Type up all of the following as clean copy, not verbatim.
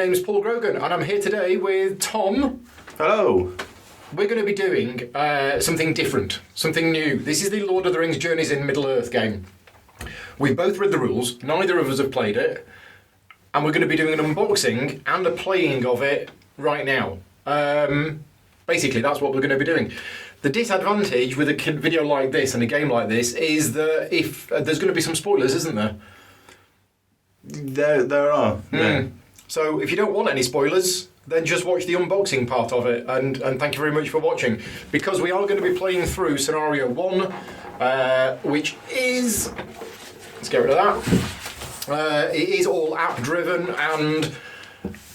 name's Paul Grogan, and I'm here today with Tom. Hello. We're going to be doing something different, something new. This is the Lord of the Rings Journeys in Middle-earth game. We've both read the rules, neither of us have played it, and we're going to be doing an unboxing and a playing of it right now. Basically, that's what we're going to be doing. The disadvantage with a video like this and a game like this is that if there's going to be some spoilers, isn't there? There are. Yeah. So if you don't want any spoilers, then just watch the unboxing part of it, and thank you very much for watching. Because we are going to be playing through Scenario 1, which is... Let's get rid of that. It is all app-driven, and...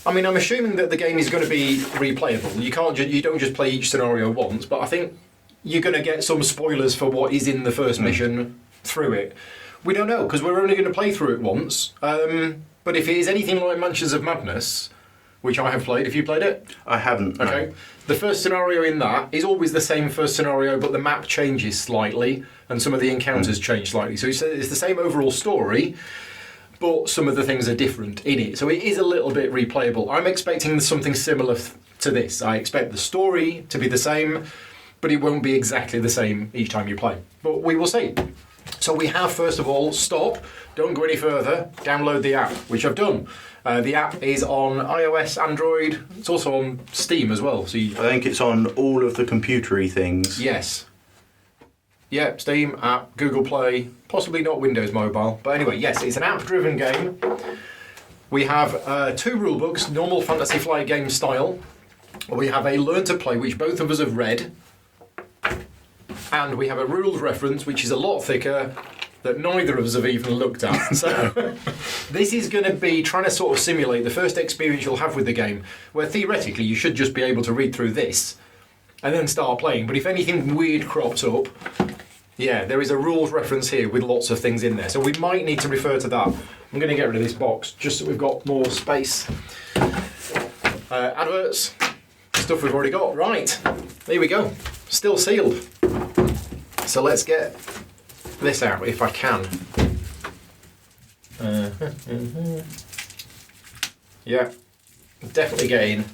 I mean, I'm assuming that the game is going to be replayable. You don't just play each scenario once, but I think you're going to get some spoilers for what is in the first mission through it. We don't know, because we're only going to play through it once. But if it is anything like Mansions of Madness, which I have played, have you played it? I haven't. Okay. No. The first scenario in that is always the same first scenario, but the map changes slightly, and some of the encounters change slightly. So it's the same overall story, but some of the things are different in it. So it is a little bit replayable. I'm expecting something similar to this. I expect the story to be the same, but it won't be exactly the same each time you play. But we will see. So we have, first of all, stop, don't go any further, download the app, which I've done. The app is on iOS, Android, it's also on Steam as well. So I think it's on all of the computery things. Yes. Yeah, Steam, app, Google Play, possibly not Windows Mobile. But anyway, yes, it's an app-driven game. We have 2 rule books, normal Fantasy Flight game style. We have a Learn to Play, which both of us have read. And we have a rules reference, which is a lot thicker, that neither of us have even looked at. So this is going to be trying to sort of simulate the first experience you'll have with the game, where theoretically you should just be able to read through this and then start playing. But if anything weird crops up, yeah, there is a rules reference here with lots of things in there. So we might need to refer to that. I'm going to get rid of this box just so we've got more space. Adverts, stuff we've already got. Right, there we go. Still sealed. So let's get this out if I can. Yeah, definitely getting.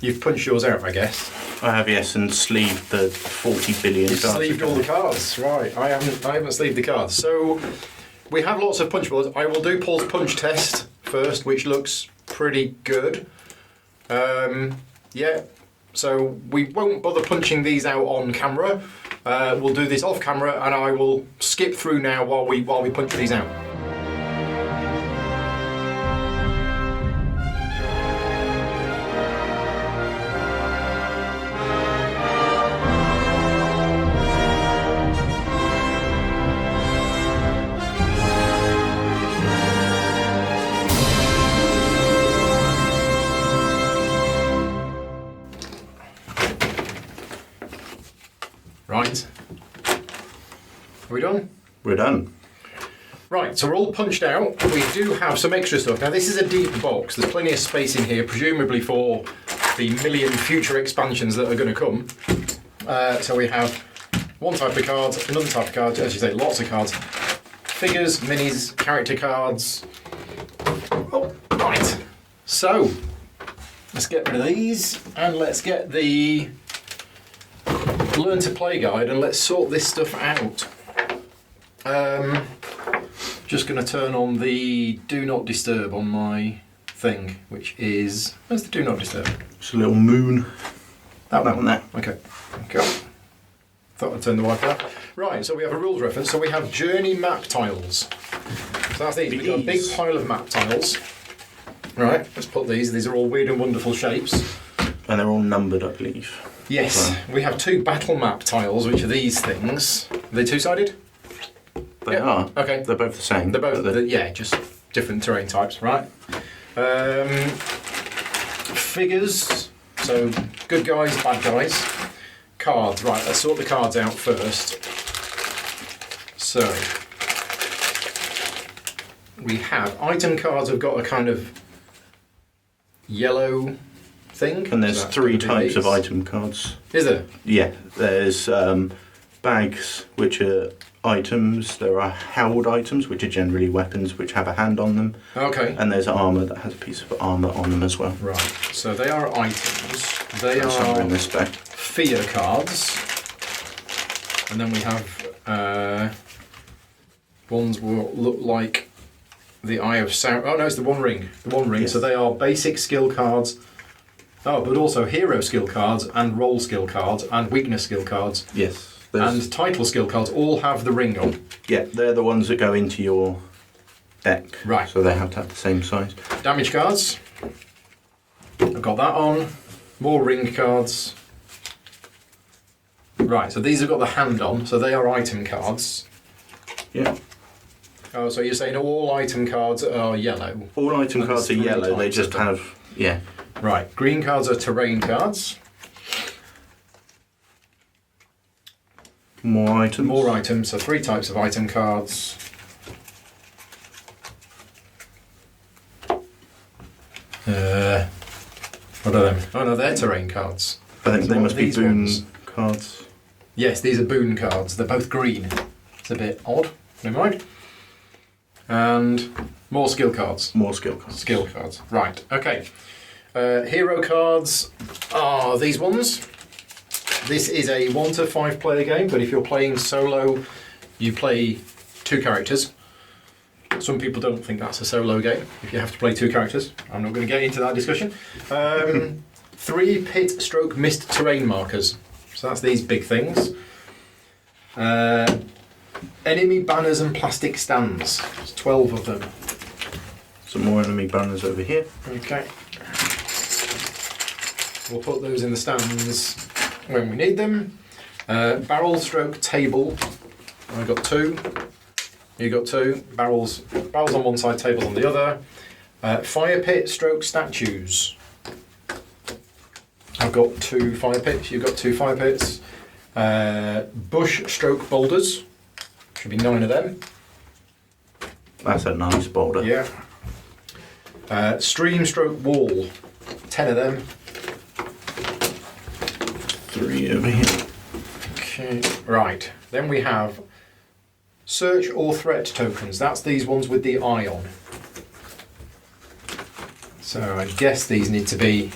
You've punched yours out, I guess. I have, yes, and sleeved the 40 billion You've cards. Sleeved all the cards, right? I haven't sleeved the cards. So we have lots of punch boards. I will do Paul's punch test first, which looks pretty good. Yeah. So we won't bother punching these out on camera. We'll do this off camera, and I will skip through now while we punch these out. Right. Are we done? We're done. Right, so we're all punched out. We do have some extra stuff. Now this is a deep box. There's plenty of space in here, presumably for the million future expansions that are going to come. So we have one type of cards, another type of cards, as you say, lots of cards. Figures, minis, character cards. Oh, right. So, let's get rid of these, and let's get the Learn to Play guide, and let's sort this stuff out. Just going to turn on the Do Not Disturb on my thing, which is... Where's the Do Not Disturb? It's a little moon. That one there. Okay. Cool. Thought I'd turn the Wi-Fi off. Right, so we have a rules reference. So we have journey map tiles. So that's these. We've got a big pile of map tiles. Right, let's put these. These are all weird and wonderful shapes. And they're all numbered, I believe. Yes, we have 2 battle map tiles, which are these things. Are they two-sided? They are. Okay. They're both the same. They're both, yeah, just different terrain types, right? Figures, so good guys, bad guys. Cards, right, let's sort the cards out first. So, we have item cards have got a kind of yellow thing. And there's 3 types of item cards. Is there? Yeah, there's bags, which are items. There are held items, which are generally weapons, which have a hand on them. Okay. And there's armour that has a piece of armour on them as well. Right. So they are items. They That's somewhere are in this bag. fear cards. And then we have ones will look like the Eye of Sauron. Oh no, it's the One Ring. The One Ring. Yes. So they are basic skill cards. Oh, but also hero skill cards and role skill cards and weakness skill cards. Yes. And title skill cards all have the ring on. Yeah, they're the ones that go into your deck. Right. So they have to have the same size. Damage cards. I've got that on. More ring cards. Right, so these have got the hand on, so they are item cards. Yeah. Oh, so you're saying all item cards are yellow? All item And cards are there's three yellow, they types just of them. have, yeah. Right, green cards are terrain cards. More items. More items, so 3 types of item cards. What are them? Oh no, they're terrain cards. I think So they what must are be these boon ones? cards. Yes, these are boon cards. They're both green. It's a bit odd. Never mind. And more skill cards. More skill cards. Skill cards. Right. Okay. Hero cards are these ones. This is a 1 to 5 player game, but if you're playing solo, you play 2 characters. Some people don't think that's a solo game if you have to play 2 characters. I'm not going to get into that discussion. 3 pit stroke mist terrain markers. So that's these big things. Enemy banners and plastic stands. There's 12 of them. Some more enemy banners over here. Okay. We'll put those in the stands when we need them. Barrel stroke table. I've got 2. You got 2. Barrels on one side, tables on the other. Fire pit stroke statues. I've got 2 fire pits. You've got 2 fire pits. Bush stroke boulders. Should be 9 of them. That's a nice boulder. Yeah. Stream stroke wall. 10 of them. 3 over here. Okay. Right. Then we have search or threat tokens. That's these ones with the eye on. So I guess these need to be.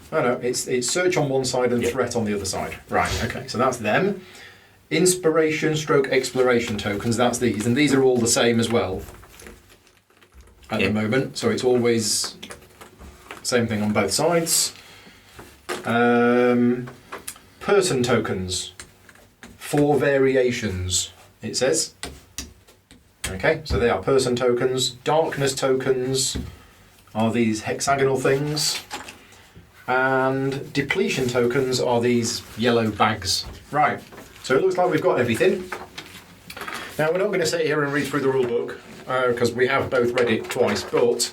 Oh no, it's search on one side and threat on the other side. Right. Okay. So that's them. Inspiration stroke exploration tokens. That's these, and these are all the same as well. At the moment, so it's always same thing on both sides. Person tokens, 4 variations, it says. Okay, so they are person tokens. Darkness tokens are these hexagonal things. And depletion tokens are these yellow bags. Right, so it looks like we've got everything. Now we're not going to sit here and read through the rule book, because we have both read it twice, but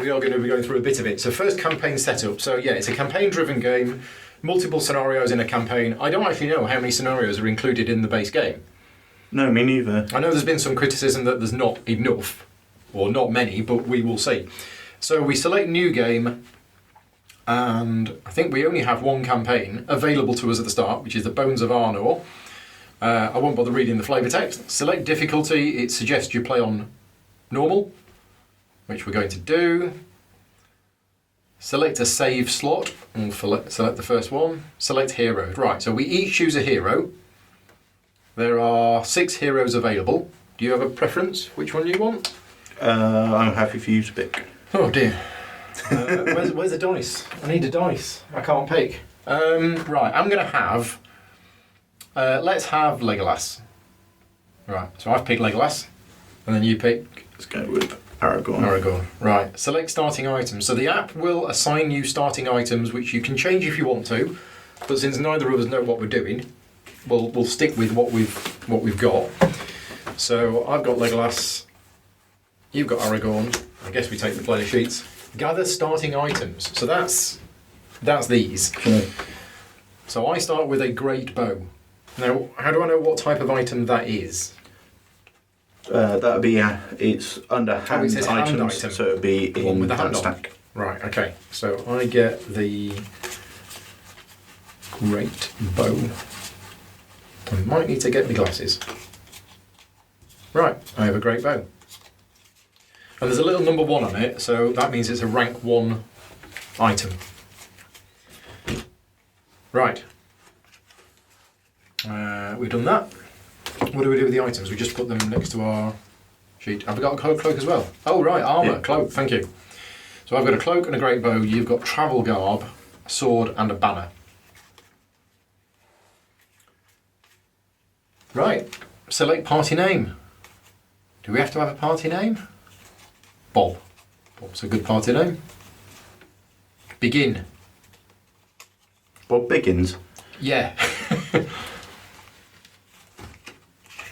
we are going to be going through a bit of it. So first, campaign setup. So yeah, it's a campaign-driven game, multiple scenarios in a campaign. I don't actually know how many scenarios are included in the base game. No, me neither. I know there's been some criticism that there's not enough, or not many, but we will see. So we select new game, and I think we only have 1 campaign available to us at the start, which is the Bones of Arnor. I won't bother reading the flavour text. Select difficulty. It suggests you play on normal, which we're going to do. Select a save slot, and select the first one. Select hero. Right, so we each choose a hero. There are 6 heroes available. Do you have a preference? Which one you want? I'm happy for you to pick. Oh dear. Where's the dice? I need a dice. I can't pick. Right, I'm going to have... let's have Legolas. Right, so I've picked Legolas. And then you pick... Let's go with Aragorn. Aragorn. Right, select starting items. So the app will assign you starting items, which you can change if you want to. But since neither of us know what we're doing, we'll stick with what we've got. So I've got Legolas. You've got Aragorn. I guess we take the player sheets. Gather starting items. So that's these. Sure. So I start with a great bow. Now, how do I know what type of item that is? That'd be it's under hand, it says hand items, item. so it'd be The one in with the that hand on. stack. Right, okay. So I get the Great bow. I might need to get my glasses. Right, I have a great bow. And there's a little number 1 on it, so that means it's a rank 1 item. Right. We've done that. What do we do with the items? We just put them next to our sheet. Have we got a cloak as well? Oh right, armour, yeah. Cloak, thank you. So I've got a cloak and a great bow, you've got travel garb, a sword and a banner. Right, select party name. Do we have to have a party name? Bob. Bob's a good party name. Begin. Bob Biggins. Yeah.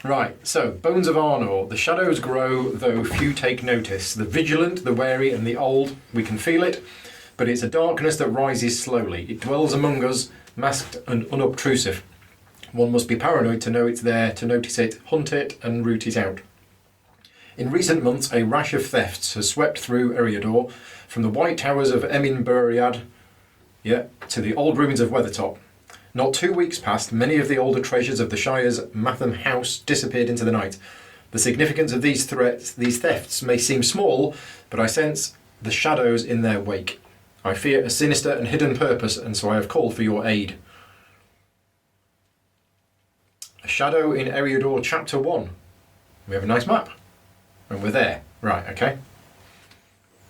Right, so, Bones of Arnor. The shadows grow, though few take notice. The vigilant, the wary, and the old, we can feel it, but it's a darkness that rises slowly. It dwells among us, masked and unobtrusive. One must be paranoid to know it's there, to notice it, hunt it, and root it out. In recent months, a rash of thefts has swept through Eriador, from the white towers of Emin Buriad, to the old ruins of Weathertop. Not 2 weeks passed, many of the older treasures of the Shire's Matham House disappeared into the night. The significance of these thefts may seem small, but I sense the shadows in their wake. I fear a sinister and hidden purpose, and so I have called for your aid. A Shadow in Eriador, Chapter 1. We have a nice map. And we're there. Right, okay.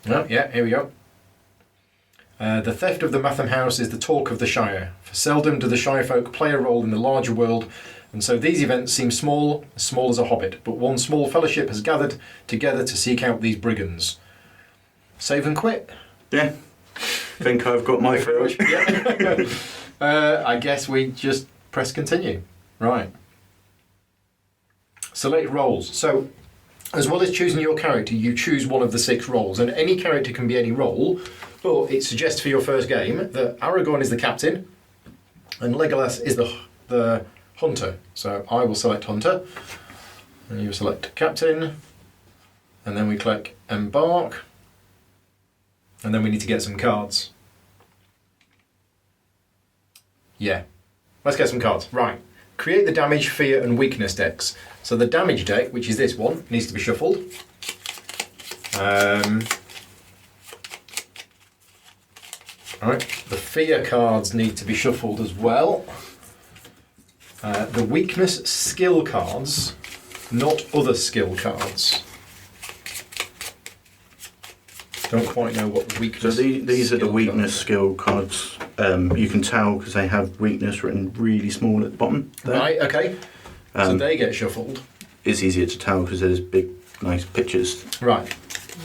Oh, yeah, here we go. The theft of the Matham House is the talk of the Shire, for seldom do the Shire folk play a role in the larger world, and so these events seem small as a hobbit, but one small fellowship has gathered together to seek out these brigands. Save and quit? Yeah. Think I've got my fill. Yeah. I guess we just press continue. Right. Select roles. So, as well as choosing your character, you choose one of the 6 roles, and any character can be any role, but it suggests for your first game that Aragorn is the captain, and Legolas is the hunter. So I will select hunter, and you select captain, and then we click embark, and then we need to get some cards. Yeah, let's get some cards. Right, create the damage, fear, and weakness decks. So the damage deck, which is this one, needs to be shuffled. Alright, the fear cards need to be shuffled as well. The weakness skill cards, not other skill cards. Don't quite know what the weakness. So these are the weakness skill cards. You can tell because they have weakness written really small at the bottom. There. Right, okay. So they get shuffled. It's easier to tell because there's big, nice pictures. Right.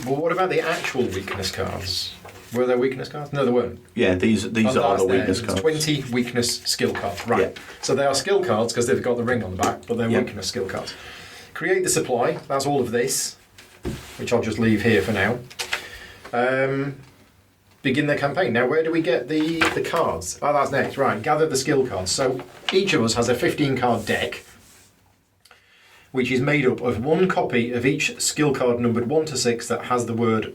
Well, what about the actual weakness cards? Were there weakness cards? No, there weren't. Yeah, these are the weakness There's cards. 20 weakness skill cards. Right. Yeah. So they are skill cards because they've got the ring on the back, but they're weakness skill cards. Create the supply. That's all of this, which I'll just leave here for now. Begin the campaign. Now, where do we get the cards? Oh, that's next. Right. Gather the skill cards. So each of us has a 15-card deck, which is made up of 1 copy of each skill card numbered 1 to 6 that has the word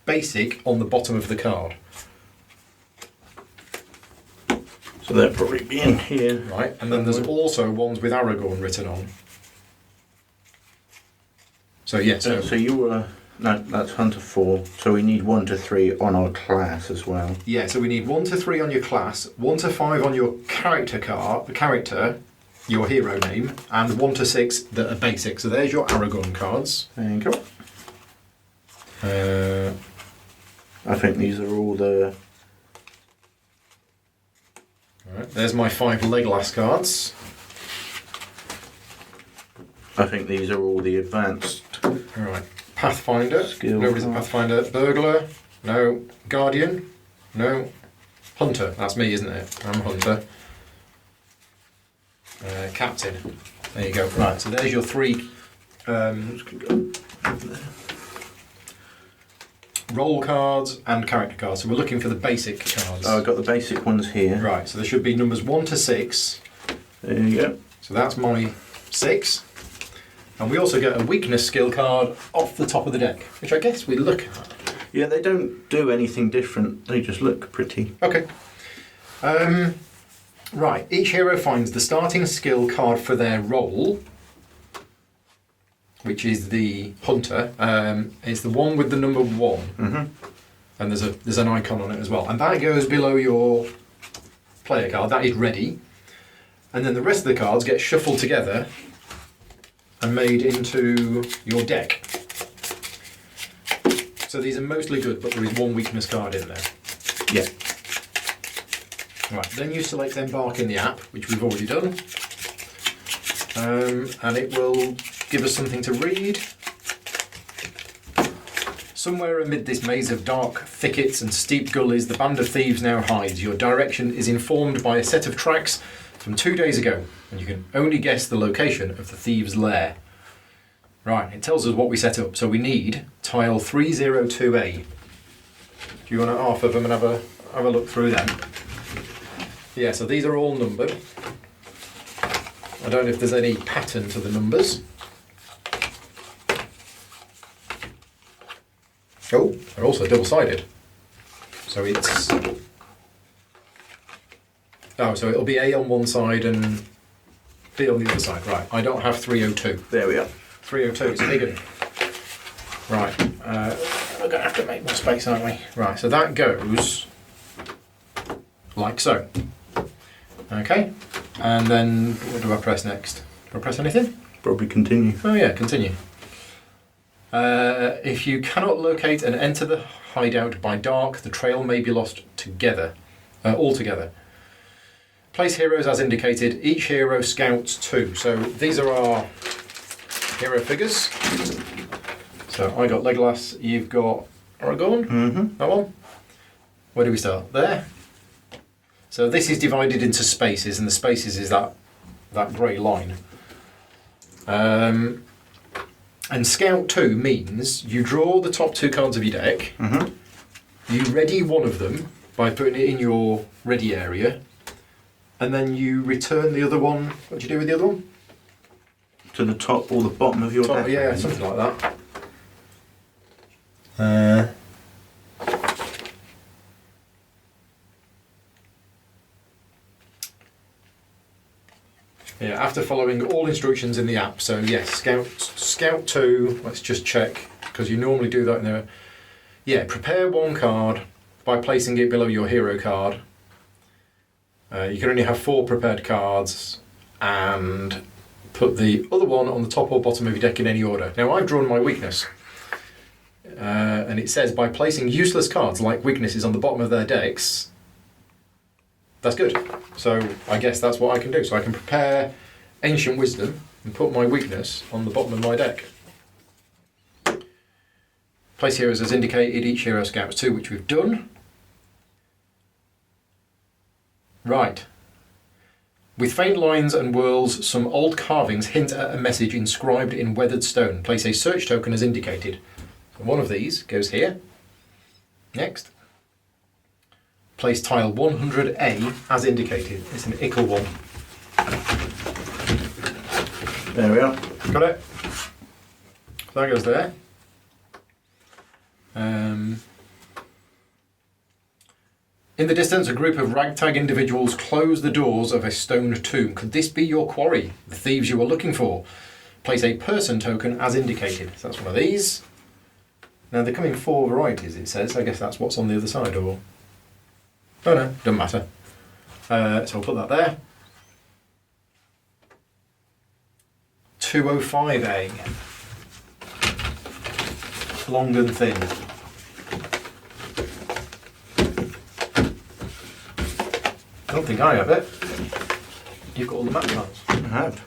basic on the bottom of the card. So they'll probably be in here. Right, and then there's also ones with Aragorn written on. So yeah, So you were... No, that's Hunter 4. So we need 1 to 3 on our class as well. Yeah, so we need 1 to 3 on your class, 1 to 5 on your character card, your hero name, and 1 to 6 that are basic. So there's your Aragorn cards. There you go. I think these are all the... Right, there's my 5 Legolas cards. I think these are all the advanced. Alright, Pathfinder. Skill Nobody's a card. Pathfinder. Burglar. No. Guardian. No. Hunter. That's me, isn't it? I'm Hunter. Captain. There you go. Right, so there's your 3 roll cards and character cards. So we're looking for the basic cards. Oh, I've got the basic ones here. Right, so there should be numbers 1 to 6. There you go. So that's my 6. And we also get a weakness skill card off the top of the deck, which I guess we look at. Yeah, they don't do anything different. They just look pretty. Okay. Right, each hero finds the starting skill card for their role, which is the hunter. It's the one with the number 1. Mm-hmm. And there's an icon on it as well. And that goes below your player card. That is ready. And then the rest of the cards get shuffled together and made into your deck. So these are mostly good, but there is one weakness card in there. Yeah. Right, then you select Embark in the app, which we've already done. And it will give us something to read. Somewhere amid this maze of dark thickets and steep gullies, the band of thieves now hides. Your direction is informed by a set of tracks from 2 days ago, and you can only guess the location of the thieves' lair. Right, it tells us what we set up. So we need tile 302A. Do you want to half of them and have a look through them? Yeah, so these are all numbered. I don't know if there's any pattern to the numbers. Oh, they're also double-sided. So it's... Oh, so it'll be A on one side and B on the other side. Right, I don't have 302. There we are. 302, it's a big one. Right, we're going to have to make more space, aren't we? Right, so that goes like so. Okay, and then what do I press next? Do I press anything? Probably continue. Oh yeah, continue. If you cannot locate and enter the hideout by dark, the trail may be lost altogether. Place heroes as indicated. Each hero scouts 2. So these are our hero figures. So I got Legolas, you've got Aragorn. Mm-hmm. That one. Where do we start? There. So this is divided into spaces, and the spaces is that grey line. And Scout 2 means you draw the top 2 cards of your deck, you ready one of them by putting it in your ready area, and then you return the other one. What do you do with the other one? To the top or the bottom of your deck. Yeah, something like that. Yeah, after following all instructions in the app. So yes, Scout 2, let's just check, because you normally do that in there. Yeah, prepare 1 card by placing it below your hero card. You can only have 4 prepared cards, and put the other one on the top or bottom of your deck in any order. Now I've drawn my weakness. And it says by placing useless cards like weaknesses on the bottom of their decks, that's good. So I guess that's what I can do. So I can prepare Ancient Wisdom and put my weakness on the bottom of my deck. Place heroes as indicated. Each hero scouts 2, which we've done. Right. With faint lines and whirls, some old carvings hint at a message inscribed in weathered stone. Place a search token as indicated. So one of these goes here. Next. Place tile 100A as indicated. It's an Ickle one. There we are. Got it? So that goes there. In the distance, a group of ragtag individuals close the doors of a stone tomb. Could this be your quarry? The thieves you are looking for. Place a person token as indicated. So that's one of these. Now they come in 4 varieties, it says. I guess that's what's on the other side, or... Oh no, doesn't matter. So I'll put that there. 205A. Long and thin. I don't think I have it. You've got all the map cards. I have.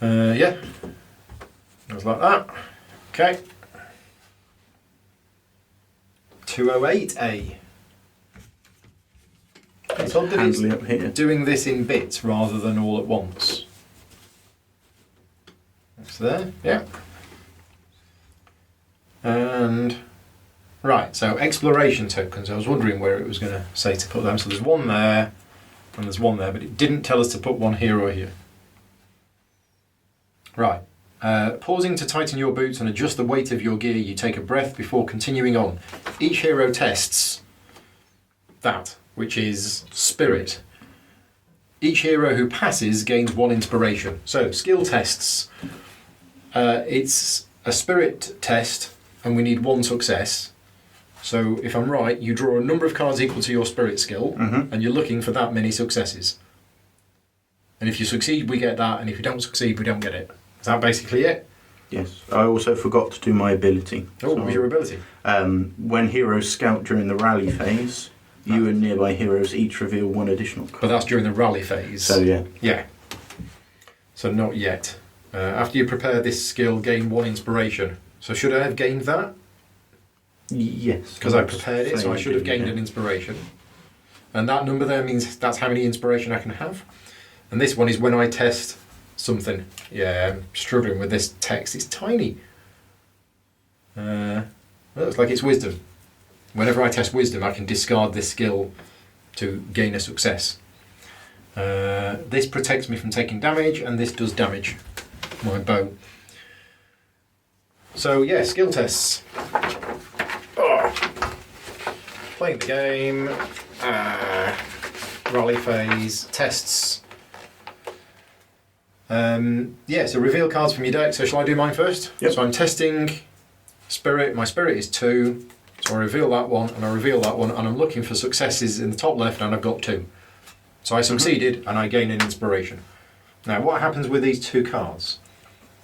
Yeah. Goes like that. Okay. 208A. It's odd that Handling up here. it's doing this in bits rather than all at once. That's there, yeah. And right, so exploration tokens. I was wondering where it was going to say to put them. So there's one there, and there's one there, but it didn't tell us to put one here or here. Right. Pausing to tighten your boots and adjust the weight of your gear, you take a breath before continuing on. Each hero tests that. which is spirit. Each hero who passes gains 1 inspiration. So, skill tests. It's a spirit test, and we need 1 success. So, if I'm right, you draw a number of cards equal to your spirit skill, and you're looking for that many successes. And if you succeed, we get that, and if you don't succeed, we don't get it. Is that basically it? Yes. I also forgot to do my ability. Oh, what was your ability? When heroes scout during the rally phase, you and nearby heroes each reveal 1 additional card. But that's during the rally phase. So, yeah. Yeah. So not yet. After you prepare this skill, gain 1 inspiration. So should I have gained that? Yes. Because I prepared it, so I should have gained an inspiration. And that number there means that's how many inspiration I can have. And this one is when I test something. Yeah, I'm struggling with this text. It's tiny. It looks like it's wisdom. Whenever I test wisdom, I can discard this skill to gain a success. This protects me from taking damage, and this does damage my bow. So yeah, skill tests. Playing the game. Rally phase. Tests. So reveal cards from your deck. So shall I do mine first? Yep. So I'm testing spirit. My spirit is 2. So I reveal that one, and I reveal that one, and I'm looking for successes in the top left, and I've got 2. So I succeeded, and I gain an inspiration. Now, what happens with these 2 cards?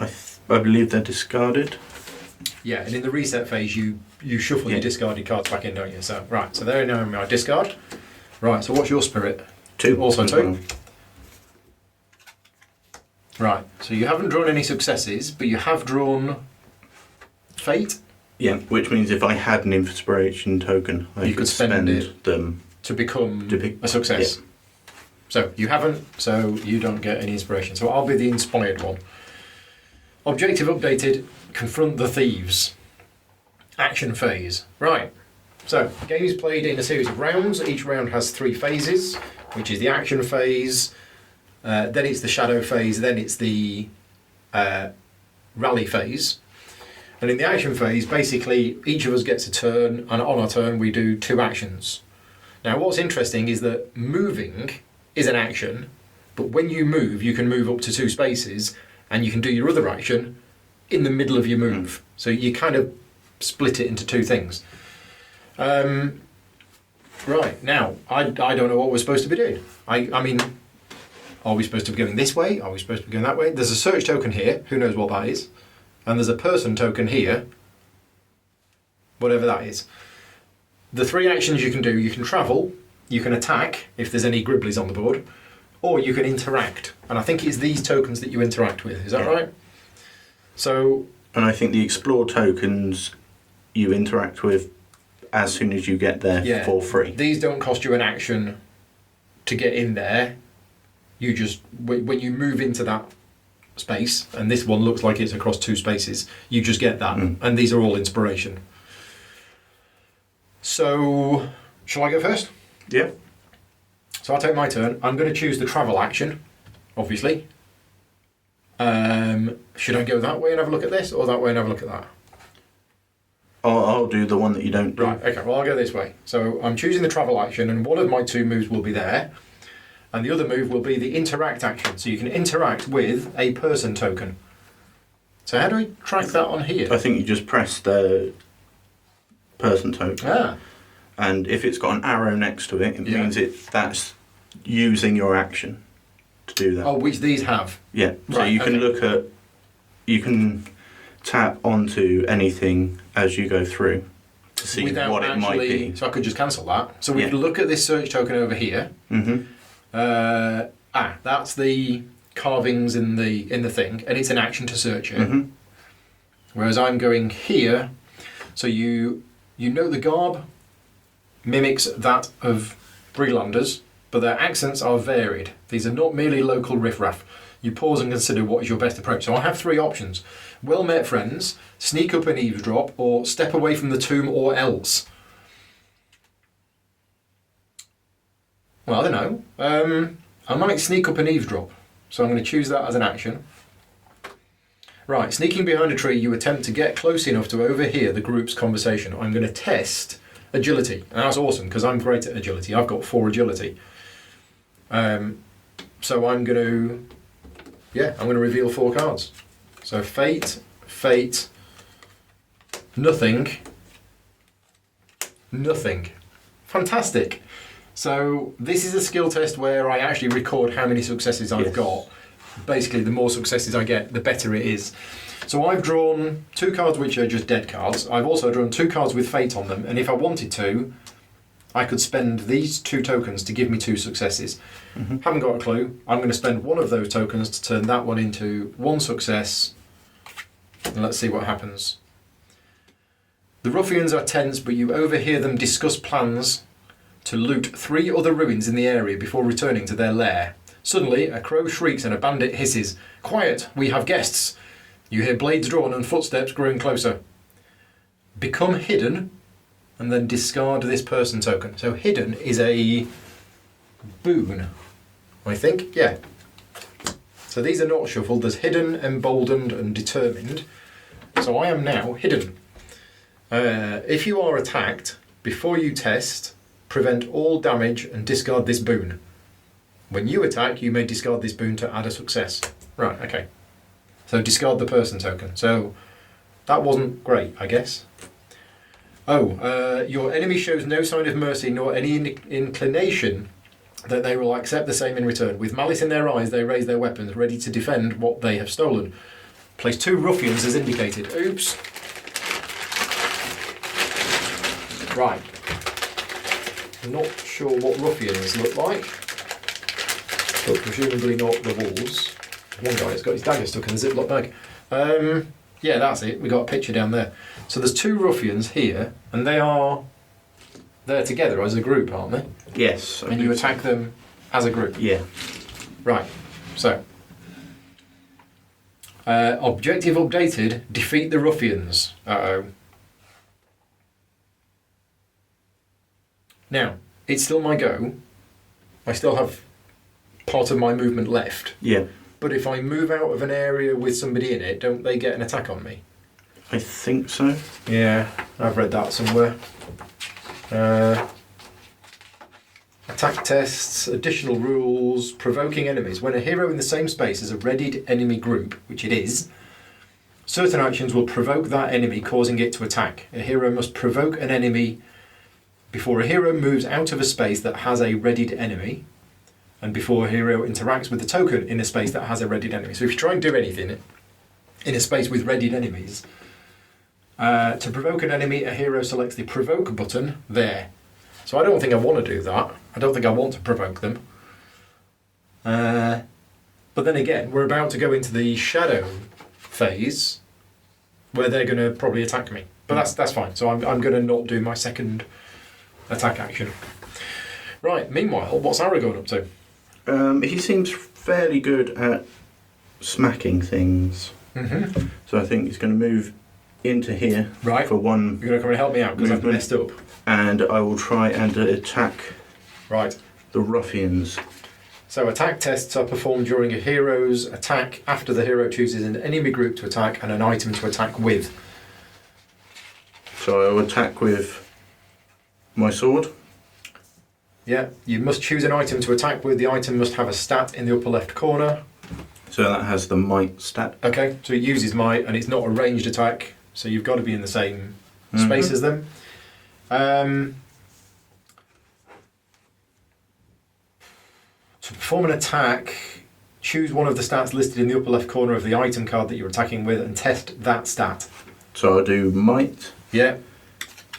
I believe they're discarded. Yeah, and in the reset phase, you shuffle your discarded cards back in, don't you? So, right, so there now my discard. Right, so what's your spirit? 2. Also 2. Right, so you haven't drawn any successes, but you have drawn fate. Yeah, which means if I had an inspiration token, I could spend it them to become a success. Yeah. So you haven't, so you don't get any inspiration. So I'll be the inspired one. Objective updated, confront the thieves. Action phase. Right. So, the game is played in a series of rounds. Each round has 3 phases, which is the action phase, then it's the shadow phase, then it's the rally phase. And in the action phase, basically, each of us gets a turn, and on our turn, we do 2 actions. Now, what's interesting is that moving is an action, but when you move, you can move up to 2 spaces, and you can do your other action in the middle of your move. So you kind of split it into 2 things. Right, now, I don't know what we're supposed to be doing. I mean, are we supposed to be going this way? Are we supposed to be going that way? There's a search token here, who knows what that is. And there's a person token here, whatever that is. The 3 actions you can do, you can travel, you can attack, if there's any gribblies on the board, or you can interact. And I think it's these tokens that you interact with, is that right? So... And I think the explore tokens you interact with as soon as you get there for free. These don't cost you an action to get in there. You just, when you move into that space, and this one looks like it's across 2 spaces, you just get that. And these are all inspiration. So, shall I go first? Yeah. So I'll take my turn. I'm going to choose the travel action, obviously. Should I go that way and have a look at this, or that way and have a look at that? I'll do the one that you don't do. Right, okay, well I'll go this way. So I'm choosing the travel action, and one of my 2 moves will be there, and the other move will be the interact action. So you can interact with a person token. So how do we track that on here? I think you just press the person token. And if it's got an arrow next to it, it means that's using your action to do that. Oh, which these have? Yeah, so right, you can look at, you can tap onto anything as you go through to see what it might be. So I could just cancel that. So we can look at this search token over here. That's the carvings in the thing, and it's an action to search it. Whereas I'm going here, so you know the garb mimics that of Brelanders, but their accents are varied. These are not merely local riffraff. You pause and consider what is your best approach. So I have 3 options. Well met friends, sneak up and eavesdrop, or step away from the tomb, or else. Well, I don't know. I might sneak up and eavesdrop. So I'm going to choose that as an action. Right, sneaking behind a tree, you attempt to get close enough to overhear the group's conversation. I'm going to test agility. And that's awesome, because I'm great at agility. I've got 4 agility. So I'm going to reveal 4 cards. So fate, nothing. Fantastic. So this is a skill test where I actually record how many successes I've got. Basically, the more successes I get, the better it is. So I've drawn 2 cards which are just dead cards. I've also drawn 2 cards with fate on them, and if I wanted to, I could spend these 2 tokens to give me 2 successes. Haven't got a clue. I'm going to spend one of those tokens to turn that one into 1 success. And let's see what happens. The ruffians are tense, but you overhear them discuss plans to loot 3 other ruins in the area before returning to their lair. Suddenly, a crow shrieks and a bandit hisses. Quiet, we have guests. You hear blades drawn and footsteps growing closer. Become hidden and then discard this person token. So hidden is a boon, I think. Yeah. So these are not shuffled. There's hidden, emboldened and determined. So I am now hidden. If you are attacked, before you test, prevent all damage and discard this boon. When you attack, you may discard this boon to add a success. Right, okay. So discard the person token. So that wasn't great, I guess. Your enemy shows no sign of mercy nor any inclination that they will accept the same in return. With malice in their eyes, they raise their weapons, ready to defend what they have stolen. Place 2 ruffians as indicated. Oops. Right. I'm not sure what ruffians look like, but presumably not the wolves. One guy has got his dagger stuck in a Ziploc bag. Yeah, that's it. We got a picture down there. So there's 2 ruffians here, and they're together as a group, aren't they? Yes. And you attack them as a group? Yeah. Right. So, objective updated, defeat the ruffians. Uh-oh. Now, it's still my go. I still have part of my movement left. Yeah. But if I move out of an area with somebody in it, don't they get an attack on me? I think so. Yeah, I've read that somewhere. Attack tests, additional rules, provoking enemies. When a hero in the same space as a readied enemy group, which it is, certain actions will provoke that enemy, causing it to attack. A hero must provoke an enemy before a hero moves out of a space that has a readied enemy, and before a hero interacts with the token in a space that has a readied enemy. So if you try and do anything in a space with readied enemies, to provoke an enemy, a hero selects the provoke button there. So I don't think I want to do that. I don't think I want to provoke them. But then again, we're about to go into the shadow phase where they're going to probably attack me. But that's fine. So I'm going to not do my second attack action. Right, meanwhile, what's Aragorn up to? He seems fairly good at smacking things. Mm-hmm. So I think he's going to move into here for one. You're going to come and help me out because I've messed up. And I will try and attack the ruffians. So attack tests are performed during a hero's attack after the hero chooses an enemy group to attack and an item to attack with. So I will attack with my sword. Yeah, you must choose an item to attack with. The item must have a stat in the upper left corner. So that has the might stat. Okay, so it uses might and it's not a ranged attack, so you've got to be in the same space as them. To perform an attack, choose one of the stats listed in the upper left corner of the item card that you're attacking with and test that stat. So I'll do might. Yeah.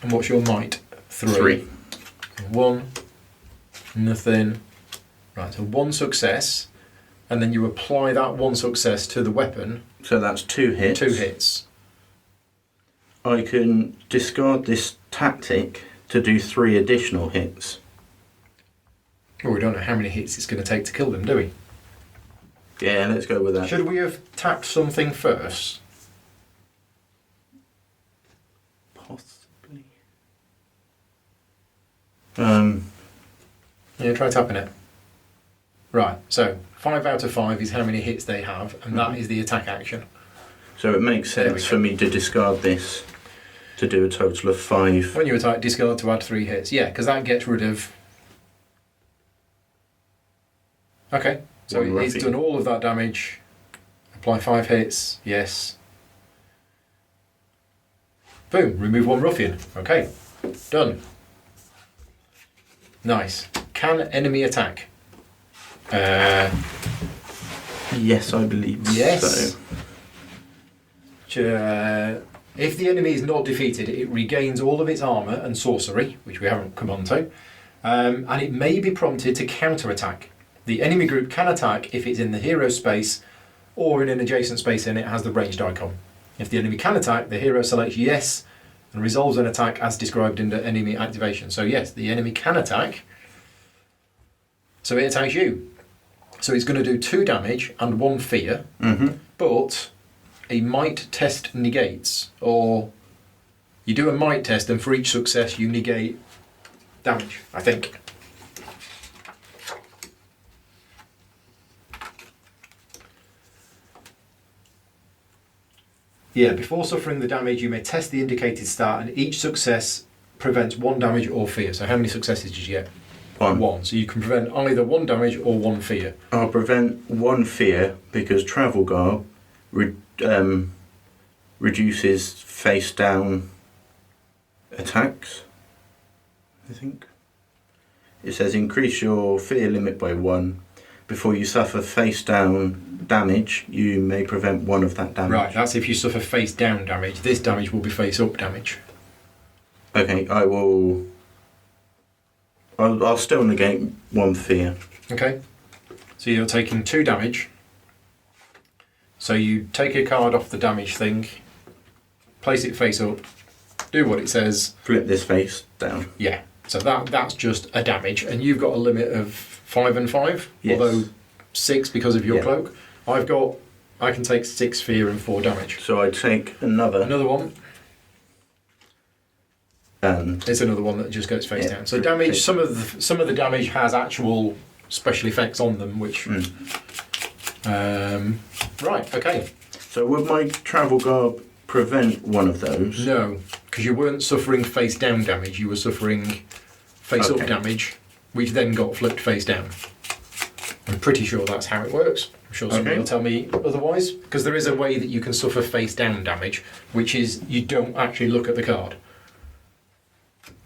And what's your might? 3. 1. Nothing. Right, so 1 success, and then you apply that 1 success to the weapon. So that's 2 hits. 2 hits. I can discard this tactic to do 3 additional hits. Well, we don't know how many hits it's going to take to kill them, do we? Yeah, let's go with that. Should we have tapped something first? Possibly. Yeah, try tapping it. Right, so 5 out of 5 is how many hits they have, and that is the attack action. So it makes sense for me to discard this. To do a total of 5. When you attack, discard to add 3 hits. Yeah, because that gets rid of... Okay, so it's done all of that damage. Apply 5 hits, yes. Boom, remove 1 ruffian. Okay, done. Nice. Can enemy attack? Yes, I believe yes. so. If the enemy is not defeated, it regains all of its armour and sorcery, which we haven't come on to, and it may be prompted to counter-attack. The enemy group can attack if it's in the hero space or in an adjacent space and it has the ranged icon. If the enemy can attack, the hero selects yes and resolves an attack as described under enemy activation. So yes, the enemy can attack, so it attacks you. So it's going to do 2 damage and 1 fear, but a might test negates, or you do a might test and for each success you negate damage, I think. Yeah, before suffering the damage you may test the indicated stat and each success prevents 1 damage or fear. So how many successes did you get? 1. 1. So you can prevent either 1 damage or 1 fear. I'll prevent 1 fear because Travel Garb reduces face down attacks, I think. It says increase your fear limit by 1. Before you suffer face down damage, you may prevent 1 of that damage. Right, that's if you suffer face down damage. This damage will be face up damage. Okay, I'll still negate 1 fear. Okay, so you're taking 2 damage. So you take a card off the damage thing, place it face up, do what it says. Flip this face down. Yeah, so that's just a damage, and you've got a limit of 5 and 5, yes. Although 6 because of your cloak. I can take 6 fear and 4 damage. So I take another one. And it's another one that just goes face down. So damage. Some of the damage has actual special effects on them, which. Right. Okay. So would my Travel Garb prevent one of those? No, because you weren't suffering face down damage. You were suffering face up damage, which then got flipped face down. I'm pretty sure that's how it works. I'm sure somebody will tell me otherwise, because there is a way that you can suffer face down damage, which is you don't actually look at the card.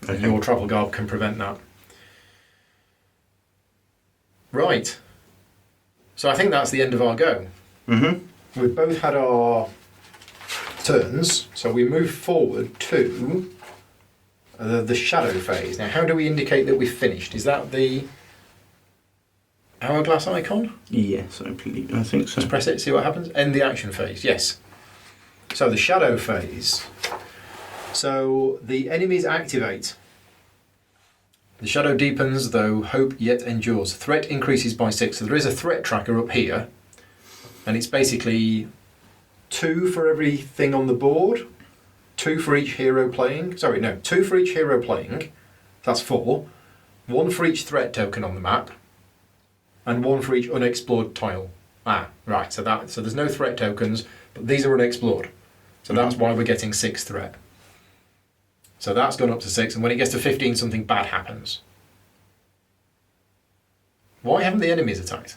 And your Travel Garb can prevent that. Right. So I think that's the end of our go. We've both had our turns, so we move forward to the shadow phase. Now, how do we indicate that we've finished? Is that the hourglass icon? Yes, I think so. Just press it, see what happens. End the action phase, yes. So the shadow phase. So the enemies activate. The shadow deepens, though hope yet endures. Threat increases by 6. So there is a threat tracker up here, and it's basically 2 for everything on the board, 2 for each hero playing. Sorry, no, 2 for each hero playing. That's 4. 1 for each threat token on the map, and 1 for each unexplored tile. Ah, right. So there's no threat tokens, but these are unexplored. So that's why we're getting 6 threat. So that's gone up to 6, and when it gets to 15, something bad happens. Why haven't the enemies attacked?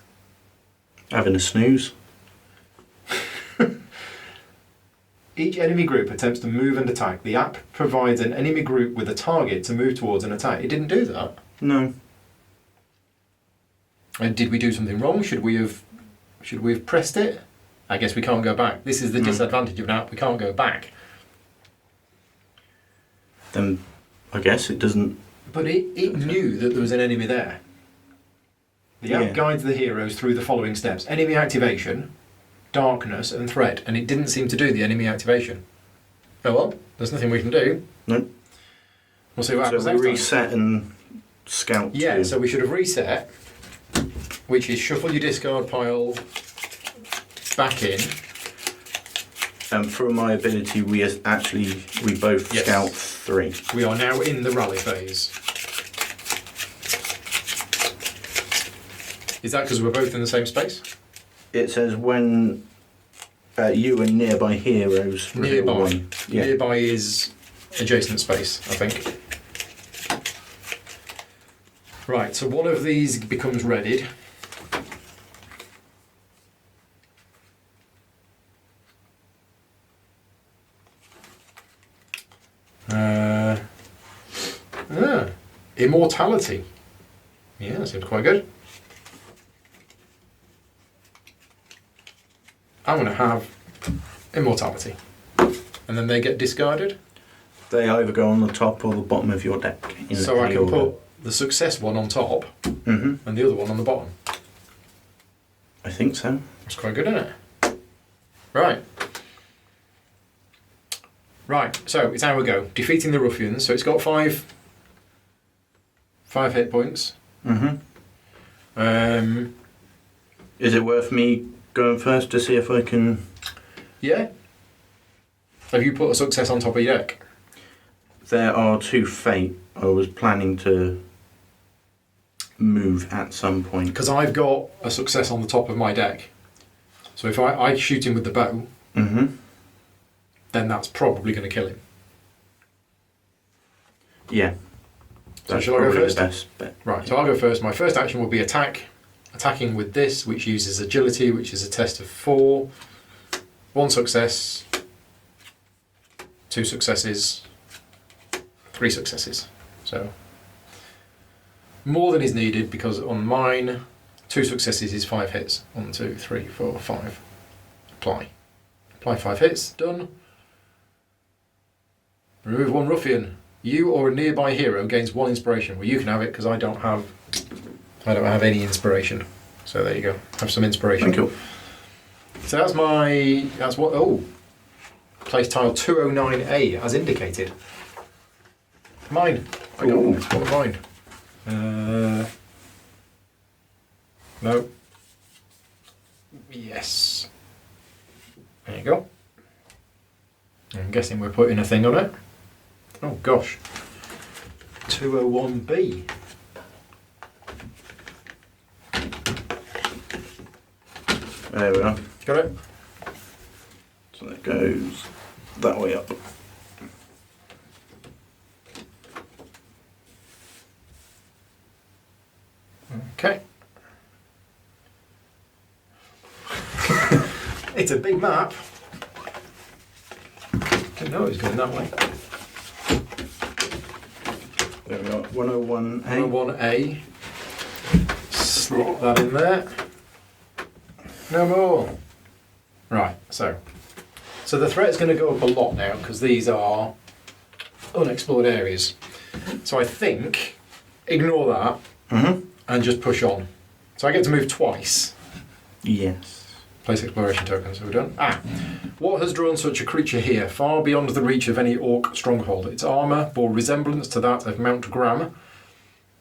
Having a snooze. Each enemy group attempts to move and attack. The app provides an enemy group with a target to move towards and attack. It didn't do that. No. And did we do something wrong? Should we have pressed it? I guess we can't go back. This is the disadvantage of an app. We can't go back. Then I guess it doesn't. But it knew that there was an enemy there. The app guides the heroes through the following steps: enemy activation, darkness, and threat. And it didn't seem to do the enemy activation. Oh well, there's nothing we can do. No. We'll see what happens next time. So we reset and scout. Yeah, so we should have reset, which is shuffle your discard pile back in. And for my ability, we both scout 3. We are now in the rally phase. Is that because we're both in the same space? It says when you and nearby heroes reveal nearby. 1. Yeah. Nearby is adjacent space, I think. Right, so one of these becomes readied. Immortality. Yeah, that seems quite good. I'm going to have immortality. And then they get discarded. They either go on the top or the bottom of your deck. So I can put the success one on top and the other one on the bottom. I think so. That's quite good, isn't it? Right. Right, so it's how we go. Defeating the ruffians. So it's got five hit points. Is it worth me going first to see if I can... Yeah. Have you put a success on top of your deck? There are 2 fate. I was planning to move at some point. Because I've got a success on the top of my deck. So if I shoot him with the bow, then that's probably going to kill him. Yeah. So That's shall I go probably first? the best bet. Right, so I'll go first. My first action will be attack. Attacking with this, which uses agility, which is a test of 4. 1 success. 2 successes. 3 successes. So more than is needed because on mine, 2 successes is 5 hits. 1, 2, 3, 4, 5. Apply. Apply 5 hits. Done. Remove 1 ruffian. You or a nearby hero gains 1 inspiration. Well, you can have it because I don't have any inspiration. So there you go. Have some inspiration. Thank you. So that's what. Oh, place tile 209A as indicated. Mine. I don't want mine. No. Yes. There you go. I'm guessing we're putting a thing on it. Oh gosh. 201B. There we are. Got it? So that goes that way up. Okay. It's a big map. Didn't know it was going that way. There we are. 101A. 101A. Slot that in there. No more. Right, so the threat's going to go up a lot now because these are unexplored areas. So I think ignore that and just push on. So I get to move twice. Yes. Place exploration token, so we're done. What has drawn such a creature here, far beyond the reach of any orc stronghold? Its armour bore resemblance to that of Mount Graham,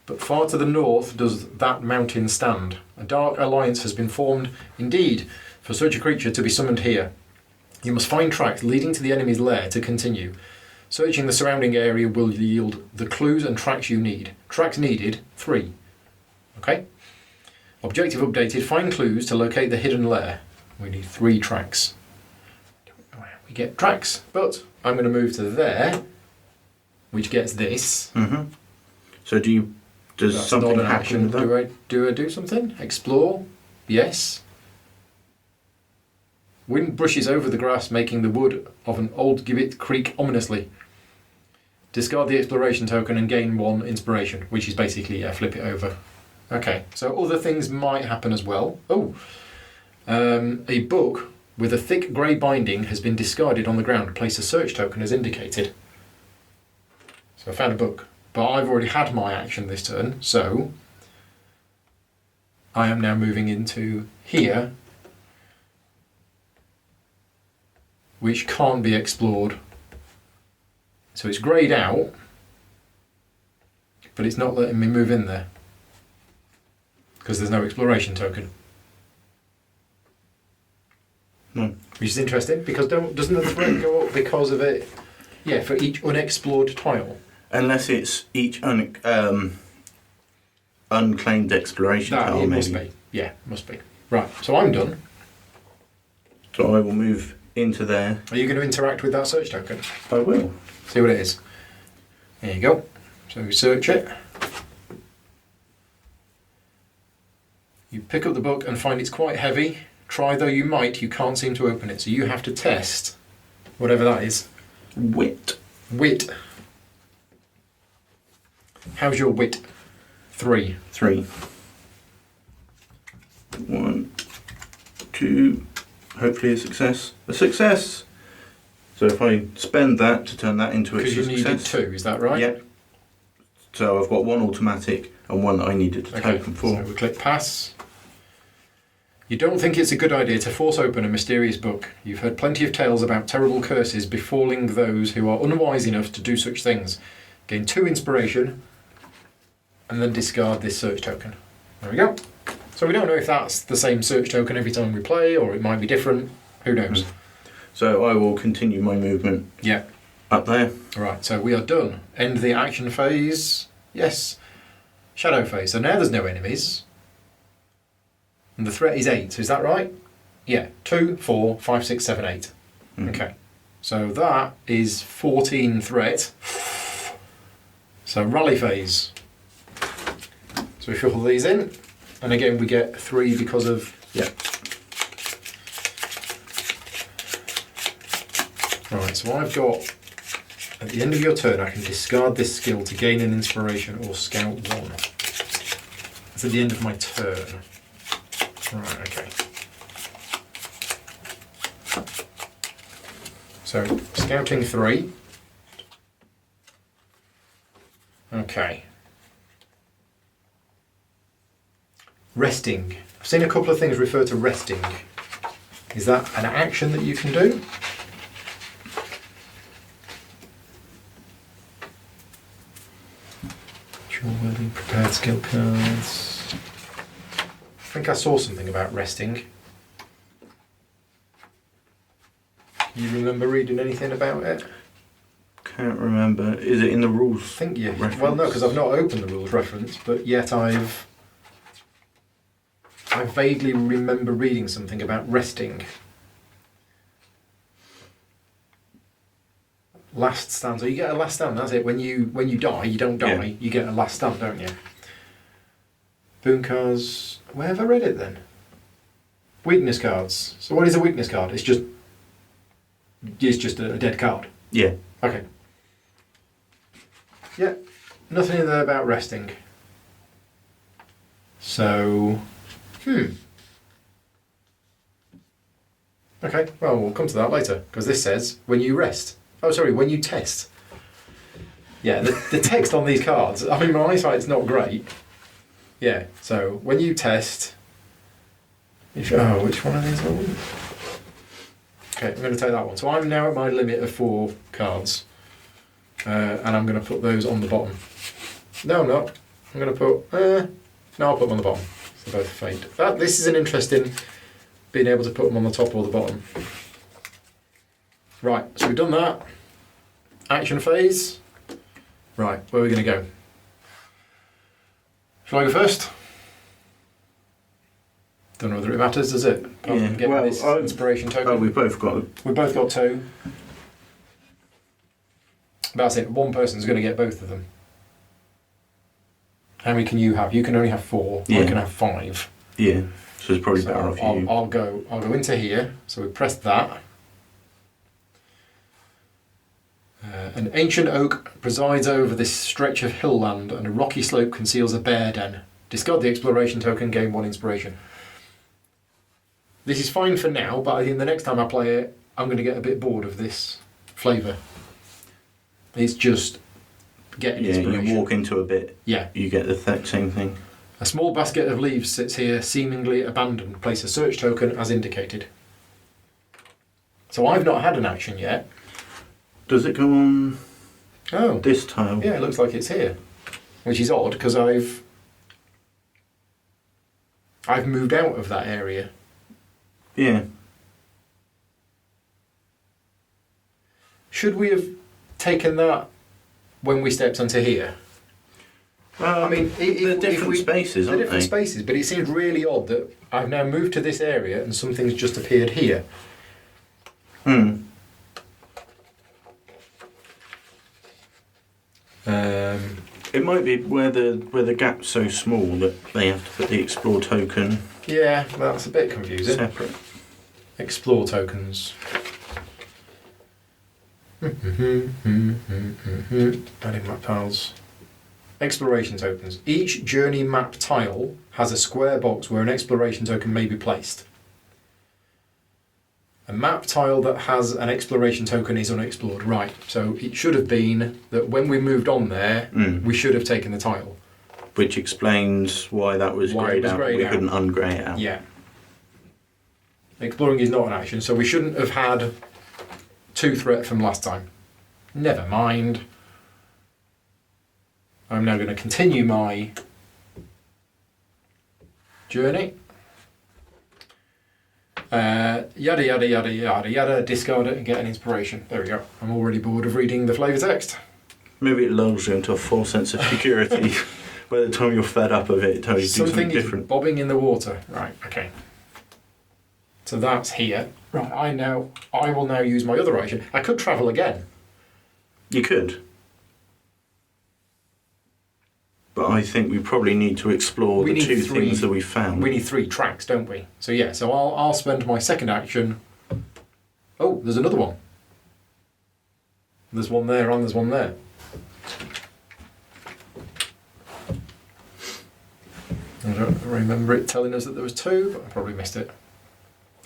but far to the north does that mountain stand. A dark alliance has been formed, indeed, for such a creature to be summoned here. You must find tracks leading to the enemy's lair to continue. Searching the surrounding area will yield the clues and tracks you need. Tracks needed, 3. Okay? Objective updated, find clues to locate the hidden lair. We need 3 tracks. We get tracks, but I'm going to move to there, which gets this. So does That's something not an happen action. with that? Do I do something? Explore? Yes. Wind brushes over the grass, making the wood of an old gibbet creak ominously. Discard the exploration token and gain 1 inspiration, which is basically flip it over. Okay, so other things might happen as well. Oh, a book with a thick grey binding has been discarded on the ground. Place a search token as indicated. So I found a book, but I've already had my action this turn, so I am now moving into here, which can't be explored. So it's greyed out, but it's not letting me move in there because there's no exploration token. No. Which is interesting because doesn't the threat go up because of it? Yeah, for each unexplored tile. Unless it's each unclaimed exploration tile, It maybe. must be. Yeah, must be. Right, so I'm done. So I will move into there. Are you going to interact with that search token? I will. See what it is. There you go. So we search it. You pick up the book and find it's quite heavy. Try though you might, you can't seem to open it. So you have to test whatever that is. Wit. Wit. How's your wit? 3. 3. 1, 2. Hopefully a success. A success! So if I spend that to turn that into a success. Because you needed 2, is that right? Yep. So I've got 1 automatic and 1 that I needed a token for. So we click pass. You don't think it's a good idea to force open a mysterious book. You've heard plenty of tales about terrible curses befalling those who are unwise enough to do such things. Gain 2 inspiration and then discard this search token. There we go. So we don't know if that's the same search token every time we play, or it might be different. Who knows? So I will continue my movement. Yeah. Up there. Right, so we are done. End the action phase. Yes. Shadow phase. So now there's no enemies. And the threat is 8, is that right? Yeah. 2, 4, 5, 6, 7, 8. Okay. So that is 14 threat. So rally phase. So we fill these in. And again we get 3 because of... Yeah. Right, so I've got... At the end of your turn, I can discard this skill to gain an inspiration or scout 1. It's at the end of my turn. Right, okay. So, scouting 3. Okay. Resting. I've seen a couple of things refer to resting. Is that an action that you can do? Wording, prepared skill cards. I think I saw something about resting. You remember reading anything about it? Can't remember. Is it in the rules? I think you. Reference? Well, no, because I've not opened the rules reference, but yet I vaguely remember reading something about resting. Last stand. So you get a last stand. That's it. When you die, you don't die. Yeah. You get a last stand, don't you? Boon cards. Where have I read it then? Weakness cards. So what is a weakness card? It's just a dead card. Yeah. Okay. Yeah. Nothing in there about resting. So. Okay. Well, we'll come to that later because this says when you rest. Oh, sorry, when you test. Yeah, the text on these cards, I mean, my eyesight's not great. Yeah, so when you test... which one are these all? Okay, I'm going to take that one. So I'm now at my limit of 4 cards. And I'm going to put those on the bottom. No, I'm not. I'm going to put... no, I'll put them on the bottom. So both fade. This is an interesting... being able to put them on the top or the bottom. Right, so we've done that. Action phase. Right, where are we going to go? Shall I go first? Don't know whether it matters, does it? Apart from getting this inspiration token. Oh, we've both got... We've both got 2. That's it, one person's going to get both of them. How many can you have? You can only have 4. Yeah. I can have 5. Yeah, so it's probably better off you. I'll go into here. So we press that. An ancient oak presides over this stretch of hill land, and a rocky slope conceals a bear den. Discard the exploration token, gain 1 inspiration. This is fine for now, but I think the next time I play it, I'm going to get a bit bored of this flavour. It's just getting inspiration. You walk into a bit, you get the same thing. A small basket of leaves sits here, seemingly abandoned. Place a search token as indicated. So I've not had an action yet. Does it go on this tile? Yeah, it looks like it's here. Which is odd, because I've moved out of that area. Yeah. Should we have taken that when we stepped onto here? I mean, they're different spaces, aren't they? They're different spaces, but it seems really odd that I've now moved to this area and something's just appeared here. Hmm. It might be where the gap's so small that they have to put the explore token Yeah, that's a bit confusing. separate. Explore tokens. Adding map tiles. Exploration tokens. Each journey map tile has a square box where an exploration token may be placed. A map tile that has an exploration token is unexplored. Right, so it should have been that when we moved on there, we should have taken the tile. Which explains why that was greyed out. We couldn't ungrey it out. Yeah. Exploring is not an action, so we shouldn't have had 2 threat from last time. Never mind. I'm now going to continue my journey. Yada yada yada yada yada, discard it and get an inspiration. There we go. I'm already bored of reading the flavour text. Maybe it lulls you into a false sense of security. By the time you're fed up of it, it tells you to do something different. Is bobbing in the water. Right, okay. So that's here. Right, I will now use my other action. I could travel again. You could. But I think we probably need to explore the 2 things that we found. We need 3 tracks, don't we? So yeah, so I'll spend my second action. Oh, there's another one. There's one there and there's one there. I don't remember it telling us that there was 2, but I probably missed it.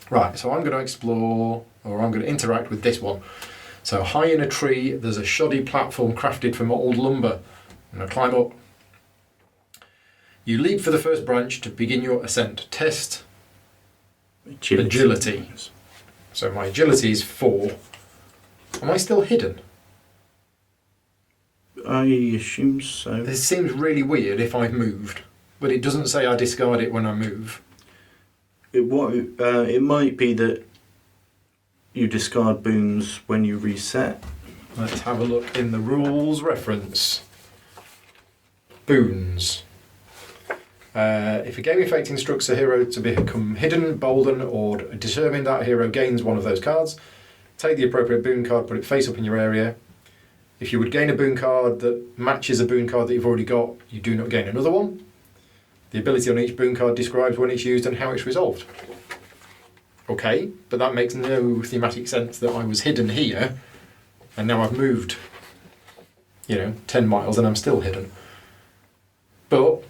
Right, so I'm going to explore, or I'm going to interact with this one. So high in a tree, there's a shoddy platform crafted from old lumber. I'm going to climb up. You leap for the first branch to begin your ascent. Test agility. So my agility is 4. Am I still hidden? I assume so. This seems really weird if I've moved, but it doesn't say I discard it when I move. It might be that you discard boons when you reset. Let's have a look in the rules reference. Boons. If a game effect instructs a hero to become hidden, bolden, or determined, that hero gains one of those cards. Take the appropriate boon card, put it face up in your area. If you would gain a boon card that matches a boon card that you've already got, you do not gain another one. The ability on each boon card describes when it's used and how it's resolved. Okay, but that makes no thematic sense that I was hidden here, and now I've moved, 10 miles and I'm still hidden. But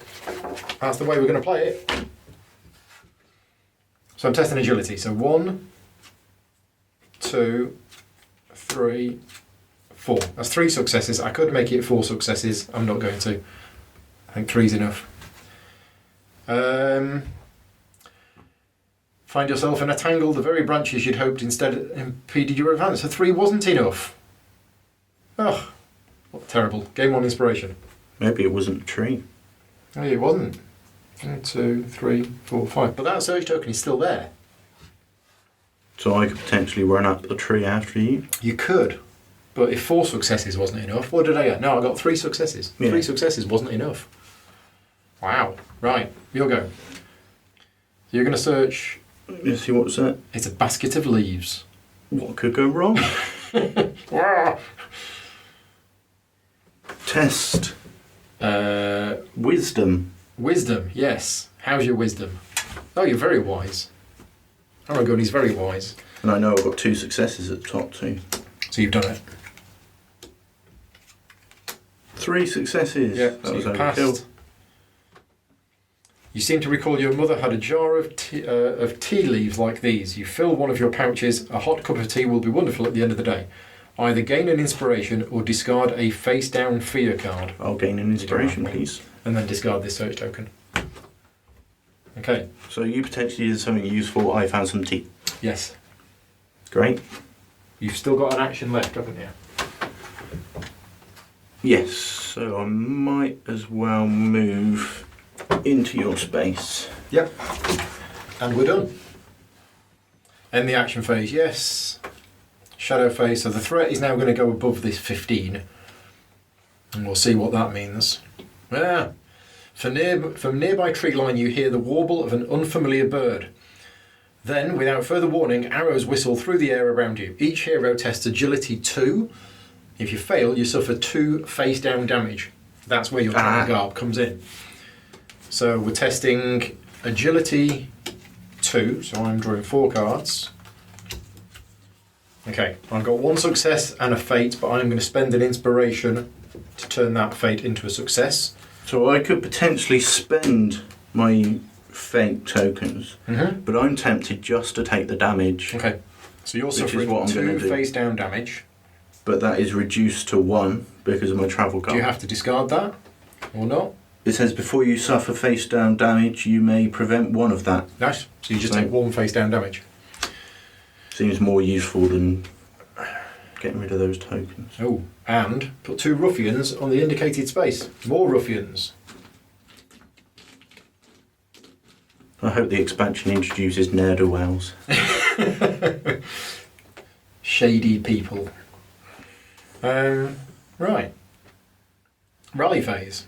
that's the way we're going to play it. So I'm testing agility. So 1, 2, 3, 4. That's 3 successes. I could make it 4 successes. I'm not going to. I think 3's enough. Find yourself in a tangle. The very branches you'd hoped instead impeded your advance. So 3 wasn't enough. Ugh. What terrible. Game 1 inspiration. Maybe it wasn't a tree. Oh, it wasn't. 1, 2, 3, 4, 5. But that search token is still there. So I could potentially run up the tree after you. You could. But if 4 successes wasn't enough, what did I get? No, I got 3 successes. Yeah. 3 successes wasn't enough. Wow. Right, your go. So you're going to search... You see what's that? It's a basket of leaves. What could go wrong? Test. Wisdom. Wisdom, yes. How's your wisdom? Oh, you're very wise. Oh my god, he's very wise. And I know I've got 2 successes at the top too. So you've done it. 3 successes. Yeah, that so was you've overkill. passed. You seem to recall your mother had a jar of tea leaves like these. You fill one of your pouches. A hot cup of tea will be wonderful at the end of the day. Either gain an inspiration or discard a face-down fear card. I'll gain an inspiration, please. And then discard this search token. Okay. So you potentially did something useful. I found some tea. Yes. Great. You've still got an action left, haven't you? Yes. So I might as well move into your space. Yep. And we're done. End the action phase, yes. Shadow phase, so the threat is now going to go above this 15. And we'll see what that means. Yeah. From nearby tree line you hear the warble of an unfamiliar bird. Then, without further warning, arrows whistle through the air around you. Each hero tests agility 2. If you fail, you suffer 2 face-down damage. That's where your travel garb comes in. So we're testing agility 2, so I'm drawing 4 cards. Okay, I've got 1 success and a fate, but I'm going to spend an inspiration to turn that fate into a success. So I could potentially spend my fate tokens, but I'm tempted just to take the damage. Okay, so you're suffering 2 face-down damage. But that is reduced to 1 because of my travel card. Do you have to discard that or not? It says before you suffer face-down damage, you may prevent 1 of that. Nice. So you just take 1 face-down damage. Seems more useful than getting rid of those tokens. Oh, and put 2 ruffians on the indicated space. More ruffians. I hope the expansion introduces ne'er-do-wells. Shady people. Right. Rally phase.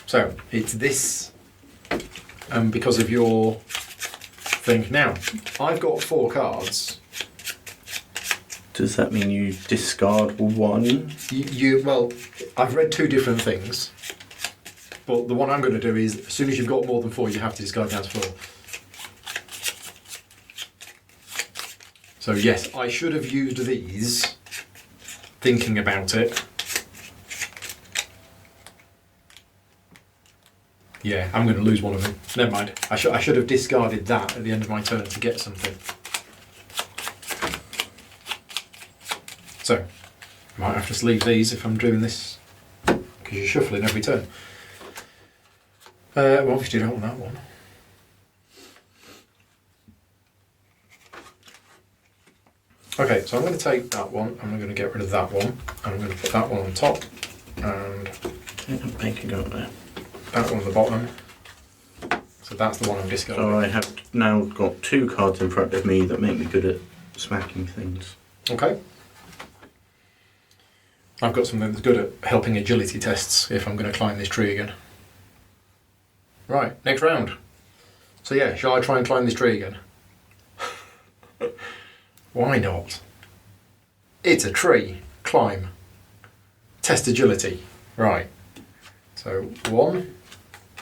So, it's this, because of your thing. Now, I've got 4 cards. Does that mean you discard 1? Well, I've read 2 different things. But the one I'm going to do is, as soon as you've got more than 4, you have to discard down to 4. So yes, I should have used these, thinking about it. Yeah, I'm going to lose one of them. Never mind. I should have discarded that at the end of my turn to get something. So, I might have to sleeve these if I'm doing this, because you're shuffling every turn. Well, obviously you don't want that one. Okay, so I'm going to take that one, and I'm going to get rid of that one, and I'm going to put that one on top, and Make it go up there. that one on the bottom. So that's the one I'm discarding. So I have now got 2 cards in front of me that make me good at smacking things. Okay. I've got something that's good at helping agility tests if I'm going to climb this tree again. Right, next round. So yeah, shall I try and climb this tree again? Why not? It's a tree. Climb. Test agility. Right. So 1,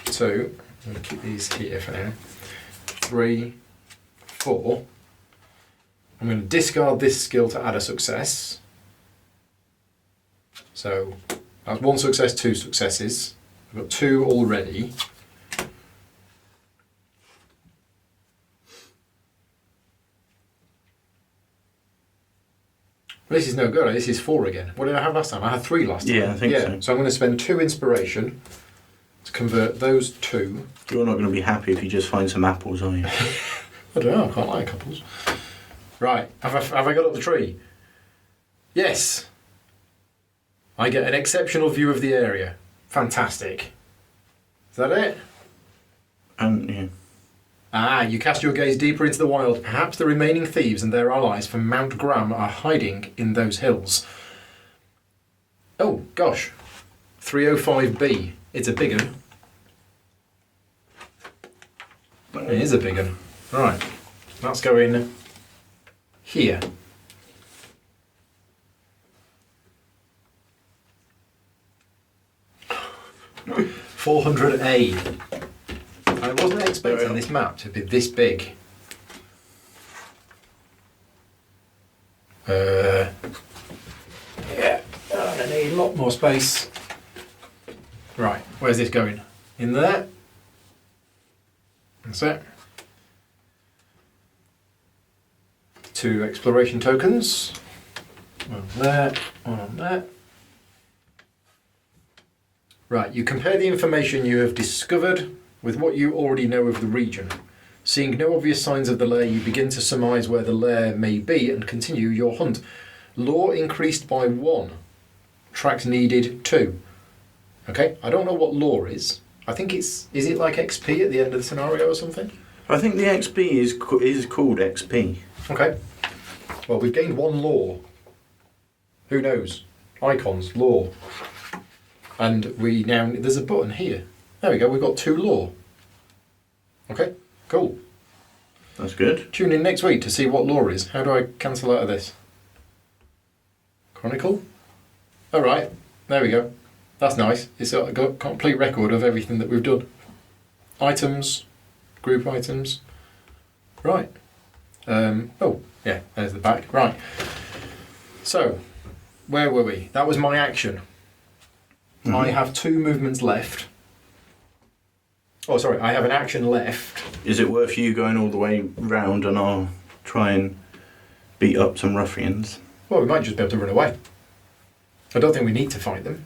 2. I'm going to keep these here for now. 3, 4. I'm going to discard this skill to add a success. So that's 1 success, 2 successes. I've got 2 already. This is no good. This is 4 again. What did I have last time? I had 3 last time. Yeah, I think so. So I'm going to spend 2 inspiration to convert those 2. You're not going to be happy if you just find some apples, are you? I don't know. I quite like apples. Right. Have I got up the tree? Yes. I get an exceptional view of the area. Fantastic. Is that it? Yeah. Ah, you cast your gaze deeper into the wild. Perhaps the remaining thieves and their allies from Mount Graham are hiding in those hills. Oh, gosh. 305B. It's a big one. It is a big one. Right. That's going here. 400A. I wasn't expecting this map to be this big. Yeah, I need a lot more space. Right, where's this going? In there. That's it. 2 exploration tokens. 1 on there, 1 on there. Right, you compare the information you have discovered with what you already know of the region. Seeing no obvious signs of the lair, you begin to surmise where the lair may be and continue your hunt. Lore increased by 1. Tracks needed 2. Okay, I don't know what lore is. I think is it like XP at the end of the scenario or something? I think the XP is called XP. Okay. Well, we've gained 1 lore. Who knows? Icons, lore. And we now, there's a button here. There we go, we've got 2 lore. Okay, cool. That's good. Tune in next week to see what law is. How do I cancel out of this? Chronicle? Alright, there we go. That's nice. It's got a complete record of everything that we've done. Items, group items. Right. Oh, yeah, there's the back. Right. So, where were we? That was my action. Mm-hmm. I have 2 movements left. Oh, sorry, I have an action left. Is it worth you going all the way round and I'll try and beat up some ruffians? Well, we might just be able to run away. I don't think we need to fight them.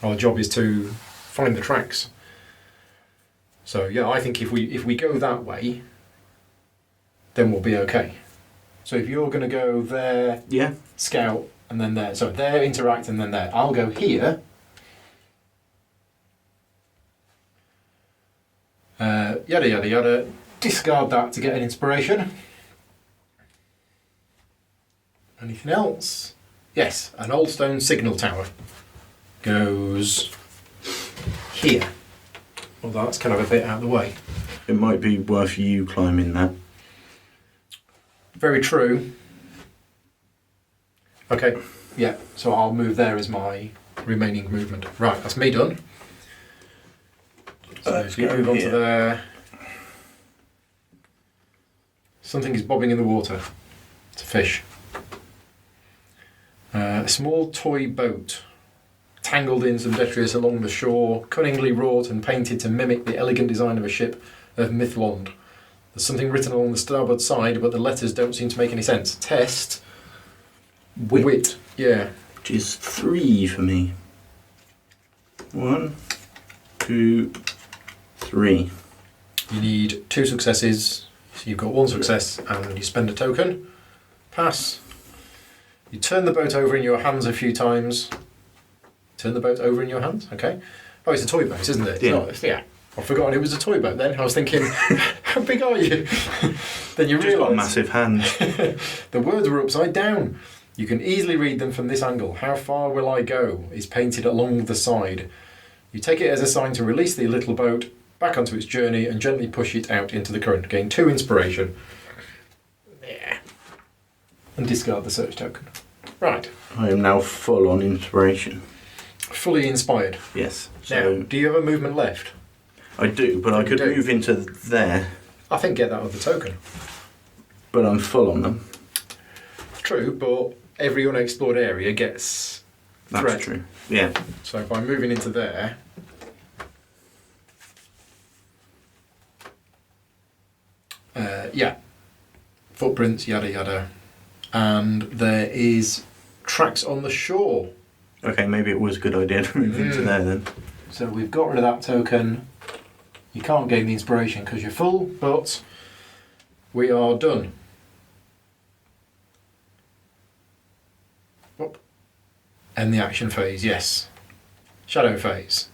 Our job is to find the tracks. So yeah, I think if we go that way, then we'll be okay. So if you're going to go there, yeah, scout, and then there, so there, interact, and then there. I'll go here. Yada yada yada. Discard that to get an inspiration. Anything else? Yes, an old stone signal tower goes here. Although that's kind of a bit out of the way. It might be worth you climbing that. Very true. Okay, yeah, so I'll move there as my remaining movement. Right, that's me done. So if you move on to there. Something is bobbing in the water. It's a fish. A small toy boat, tangled in some detritus along the shore, cunningly wrought and painted to mimic the elegant design of a ship of Mythlond. There's something written along the starboard side, but the letters don't seem to make any sense. Test. Wit. Yeah. Which is 3 for me. 1, 2, 3. You need 2 successes. So you've got 1 success and you spend a token. Pass. You turn the boat over in your hands a few times. Turn the boat over in your hands, okay. Oh, it's a toy boat, isn't it? Yeah. Yeah. I've forgotten it was a toy boat then. I was thinking, how big are you? Then you Just got realise massive hands. the words were upside down. You can easily read them from this angle. How far will I go is painted along the side. You take it as a sign to release the little boat back onto its journey and gently push it out into the current. Gain 2 inspiration. Yeah. And discard the search token. Right. I am now full on inspiration. Fully inspired. Yes. Now, do you have a movement left? I do, but I could move into there. I think get that other token. But I'm full on them. True, but every unexplored area gets That's threat. true. Yeah. So by moving into there, yeah, footprints, yada yada, and there is tracks on the shore. Okay, maybe it was a good idea to move into there then. So we've got rid of that token. You can't gain the inspiration because you're full, but we are done. Whoop. End the action phase, yes. Shadow phase.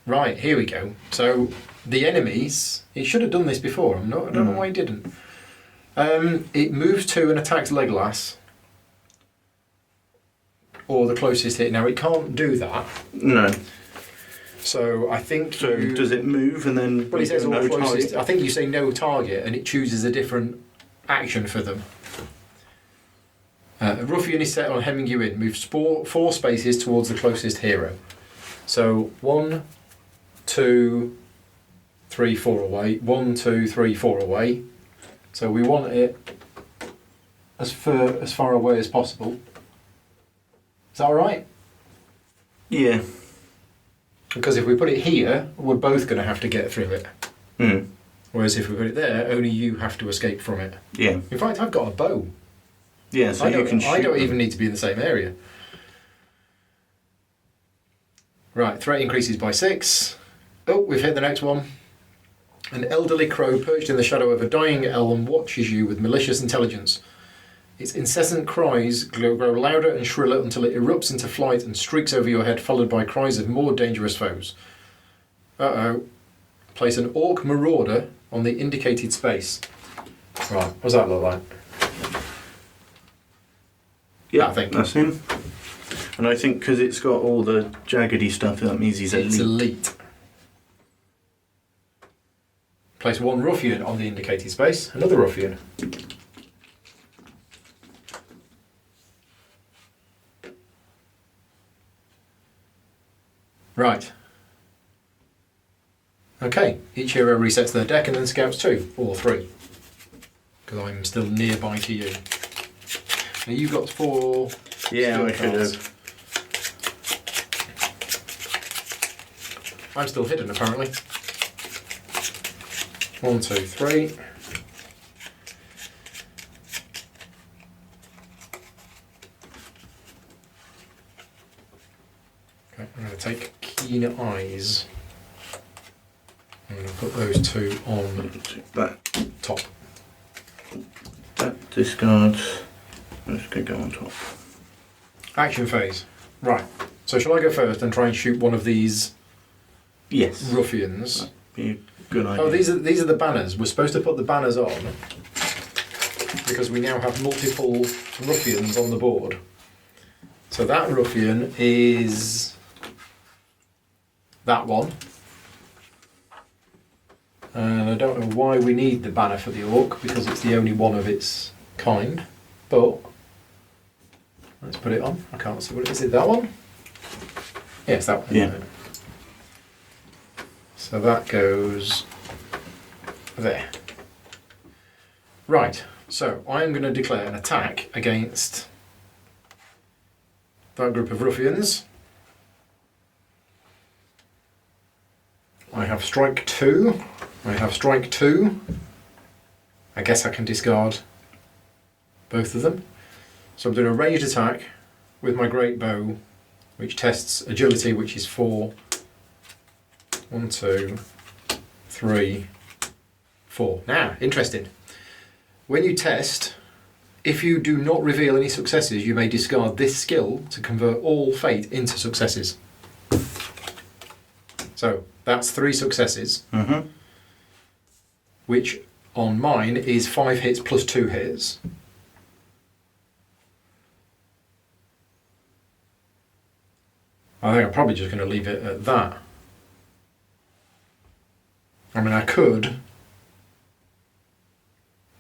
Right, here we go. So the enemies, it should have done this before. I don't know why it didn't. It moves to and attacks Legolas, or the closest hit. Now it can't do that. No. So I think. So does it move and then? Well, it says all no closest. target? I think you say no target, and it chooses a different action for them. A ruffian is set on hemming you in. Moves 4 spaces towards the closest hero. So 1, 2, 3, 4 away. 1, 2, 3, 4 away. So we want it as far away as possible. Is that all right? Yeah. Because if we put it here, we're both going to have to get through it. Hmm. Whereas if we put it there, only you have to escape from it. Yeah. In fact, I've got a bow. Yeah, so you can shoot. I don't them. even need to be in the same area. Right, threat increases by 6. Oh, we've hit the next one. An elderly crow perched in the shadow of a dying elm watches you with malicious intelligence. Its incessant cries grow louder and shriller until it erupts into flight and streaks over your head, followed by cries of more dangerous foes. Uh-oh. Place an orc marauder on the indicated space. Right, what does that look like? Yeah, I think. that's him. And I think because it's got all the jaggedy stuff, that means he's elite. It's elite. Place one ruffian on the indicated space. Another ruffian. Right. Okay, each hero resets their deck and then scouts 2 or 3. Because I'm still nearby to you. Now you've got 4. Yeah, I should cards. have. I'm still hidden apparently. 1, 2, 3. Okay, I'm going to take Keen Eyes. I'm going to put those 2 on That top. discards. I'm just going to go on top. Action phase. Right. So shall I go first and try and shoot one of these Yes. ruffians? Be a good idea. Oh, these are the banners. We're supposed to put the banners on because we now have multiple ruffians on the board. So that ruffian is that one. And I don't know why we need the banner for the orc because it's the only one of its kind. But let's put it on. I can't see what it is. Is it that one? Yes, that one. Yeah. So that goes there. Right, so I'm going to declare an attack against that group of ruffians. I have strike 2. I have strike 2. I guess I can discard both of them. So I'm doing a ranged attack with my great bow, which tests agility, which is 4. 1, 2, 3, 4. Now, interesting. When you test, if you do not reveal any successes, you may discard this skill to convert all fate into successes. So, that's 3 successes, which on mine is 5 hits plus 2 hits. I think I'm probably just going to leave it at that. I mean, I could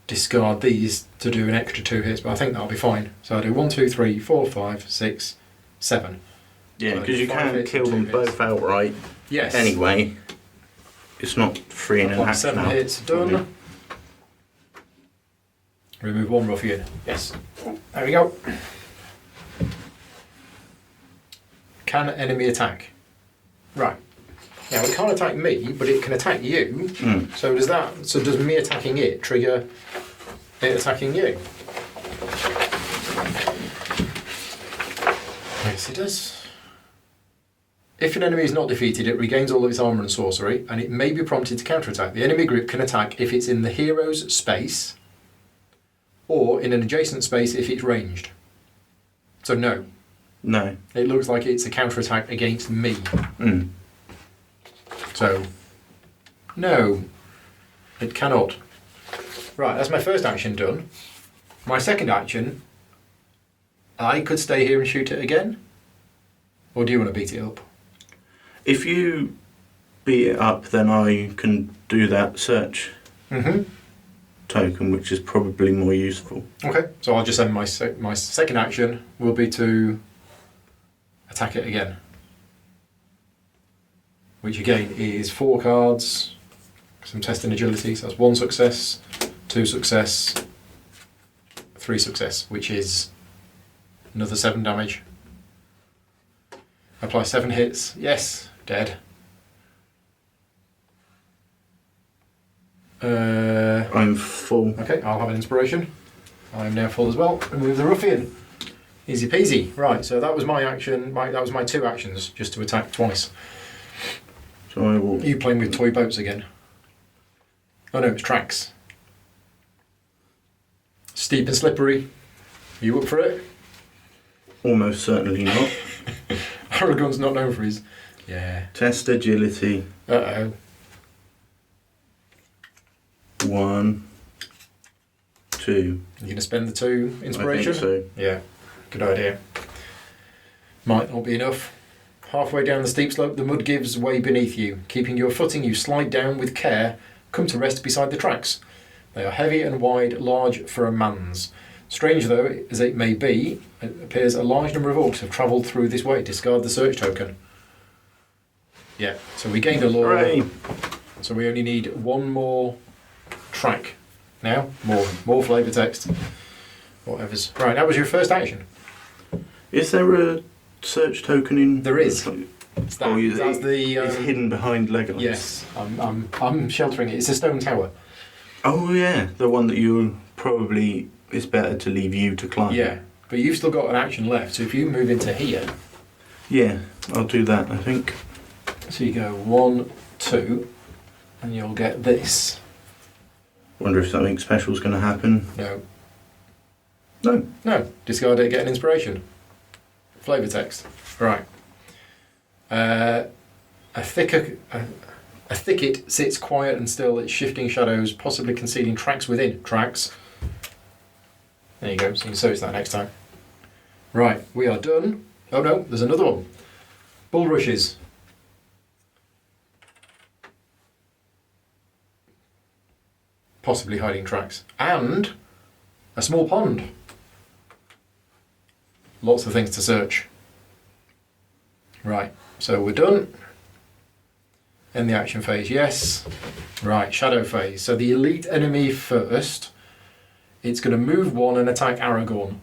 discard these to do an extra 2 hits, but I think that'll be fine. So I do 1, 2, 3, 4, 5, 6, 7. Yeah, So because you 5 can hits kill and 2 them hits. both outright. Yes. Anyway, it's not free in an Apply action. 7 now. hits, done. Remove 1 ruffian. Yes. There we go. Can enemy attack? Right. Now it can't attack me, but it can attack you. So does me attacking it trigger it attacking you? Yes, it does. If an enemy is not defeated, it regains all of its armor and sorcery, and it may be prompted to counterattack. The enemy group can attack if it's in the hero's space, or in an adjacent space if it's ranged. So no. No. It looks like it's a counterattack against me. So, no, it cannot. Right, that's my first action done. My second action, I could stay here and shoot it again. Or do you want to beat it up? If you beat it up, then I can do that search token, which is probably more useful. Okay, so I'll just send my second action will be to attack it again. Which again is 4 cards, because I'm testing agility, so that's 1 success, 2 success, 3 success, which is another 7 damage. Apply 7 hits, yes, dead. I'm full. Okay, I'll have an inspiration. I'm now full as well. Remove the ruffian. Easy peasy. Right, so that was my action, that was my 2 actions, just to attack twice. So I will. Are you playing with toy boats again? Oh no, it's tracks. Steep and slippery. Are you up for it? Almost certainly not. Aragon's not known for his... Yeah. Test agility. Uh-oh. 1, 2. You going to spend the 2 inspiration? I think so. Yeah, good idea. Might not be enough. Halfway down the steep slope, the mud gives way beneath you. Keeping your footing, you slide down with care, come to rest beside the tracks. They are heavy and wide, large for a man's. Strange though as it may be, it appears a large number of orcs have travelled through this way. Discard the search token. Yeah, so we gained a lore. Hooray! So we only need one more track. Now, more flavour text. Whatever's. Right, that was your first action. Is there a search token in? There is. It's that, that's the. It's hidden behind Legolas. Yes, I'm sheltering it. It's a stone tower. Oh yeah, the one that you probably it's better to leave you to climb. Yeah, but you've still got an action left. So if you move into here. Yeah, I'll do that. I think. So you go 1, 2, and you'll get this. Wonder if something special's going to happen. No. No. No. Discard it. Get an inspiration. Flavour text. Right. A thicket sits quiet and still, its shifting shadows possibly concealing tracks within tracks. There you go, so you can search that next time. Right, we are done. Oh no, there's another one. Bulrushes. Possibly hiding tracks. And a small pond. Lots of things to search. Right, so we're done. In the action phase, yes. Right, shadow phase. So the elite enemy first. It's going to move 1 and attack Aragorn.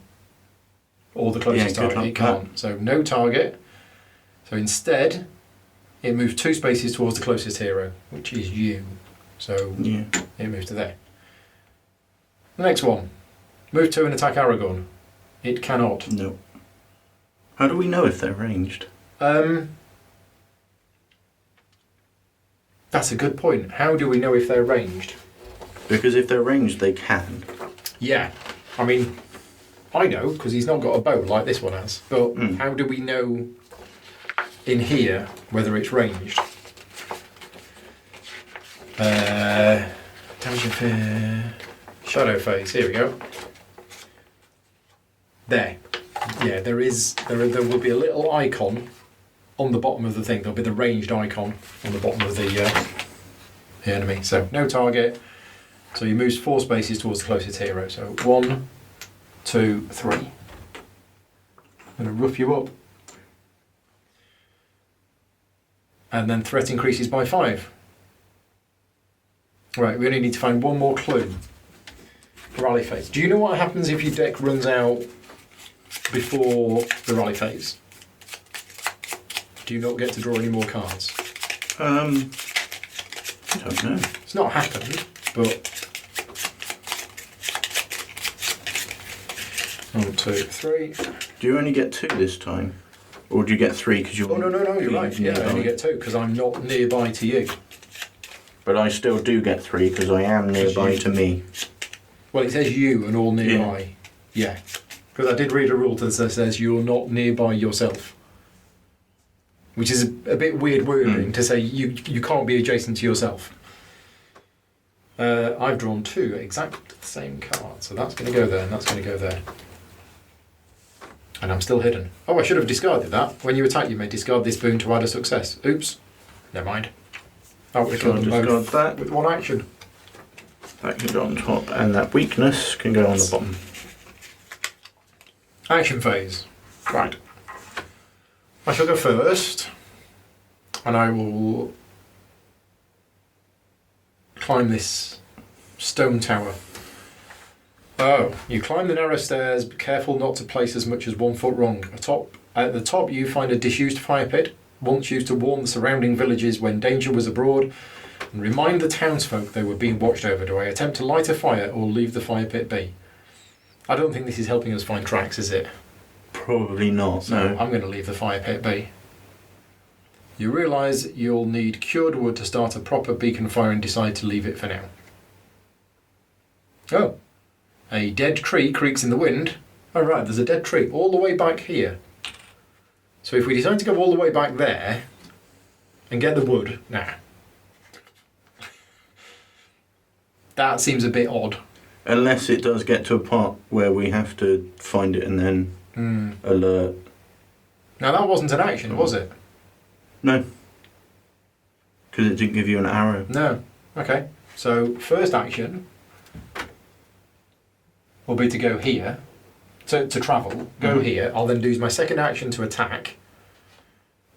Or the closest target. It can't. So no target. So instead, it moves 2 spaces towards the closest hero, which is you. So yeah. It moves to there. The next one. Move 2 and attack Aragorn. It cannot. No. How do we know if they're ranged? That's a good point. How do we know if they're ranged? Because if they're ranged, they can. Yeah. I mean, I know, because he's not got a bow like this one has. But how do we know in here whether it's ranged? Damage and fear. Shadow phase. Here we go. There. Yeah, there will be a little icon on the bottom of the thing. There'll be the ranged icon on the bottom of the enemy. So no target. So he moves 4 spaces towards the closest hero. So 1, 2, 3. I'm going to rough you up. And then threat increases by 5. Right, we only need to find one more clue. Rally phase. Do you know what happens if your deck runs out before the rally phase? Do you not get to draw any more cards? I don't know. It's not happened, but 1, 2, 3. Do you only get 2 this time? Or do you get 3 because you're... Oh, no, you're right. Yeah, I only get 2 because I'm not nearby to you. But I still do get 3 because I am nearby to me. Well, it says you and all nearby. Yeah. Because I did read a rule that says you're not nearby yourself. Which is a bit weird wording to say you can't be adjacent to yourself. I've drawn 2 exact the same cards. So that's going to go there and that's going to go there. And I'm still hidden. Oh, I should have discarded that. When you attack, you may discard this boon to add a success. Oops. Never mind. That would have killed them both that with 1 action. That can go on top, and that weakness can go on the bottom. Action phase. Right. I shall go first, and I will climb this stone tower. Oh, you climb the narrow stairs, be careful not to place as much as 1 foot wrong. At the top you find a disused fire pit, once used to warn the surrounding villages when danger was abroad, and remind the townsfolk they were being watched over. Do I attempt to light a fire or leave the fire pit be? I don't think this is helping us find tracks, is it? Probably not, So no. I'm going to leave the fire pit be. You realise you'll need cured wood to start a proper beacon fire and decide to leave it for now. Oh. A dead tree creaks in the wind. Oh right, there's a dead tree all the way back here. So if we decide to go all the way back there and get the wood, that seems a bit odd. Unless it does get to a part where we have to find it and then alert. Now that wasn't an action, was it? No. Because it didn't give you an arrow. No. Okay. So first action will be to go here, to travel, go here. I'll then use my second action to attack,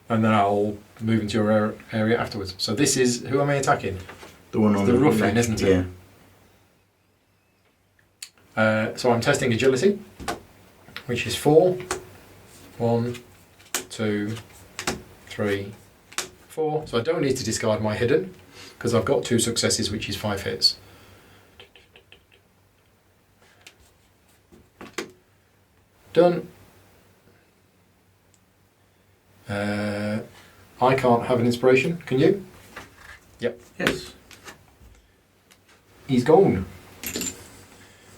and then I'll move into your area afterwards. So this is, who am I attacking? The one on the ruffian, left, isn't it? Yeah. So I'm testing agility, which is 4. 1, 2, 3, 4. So I don't need to discard my hidden, because I've got 2 successes, which is 5 hits. Done. I can't have an inspiration, can you? Yep. Yes. He's gone.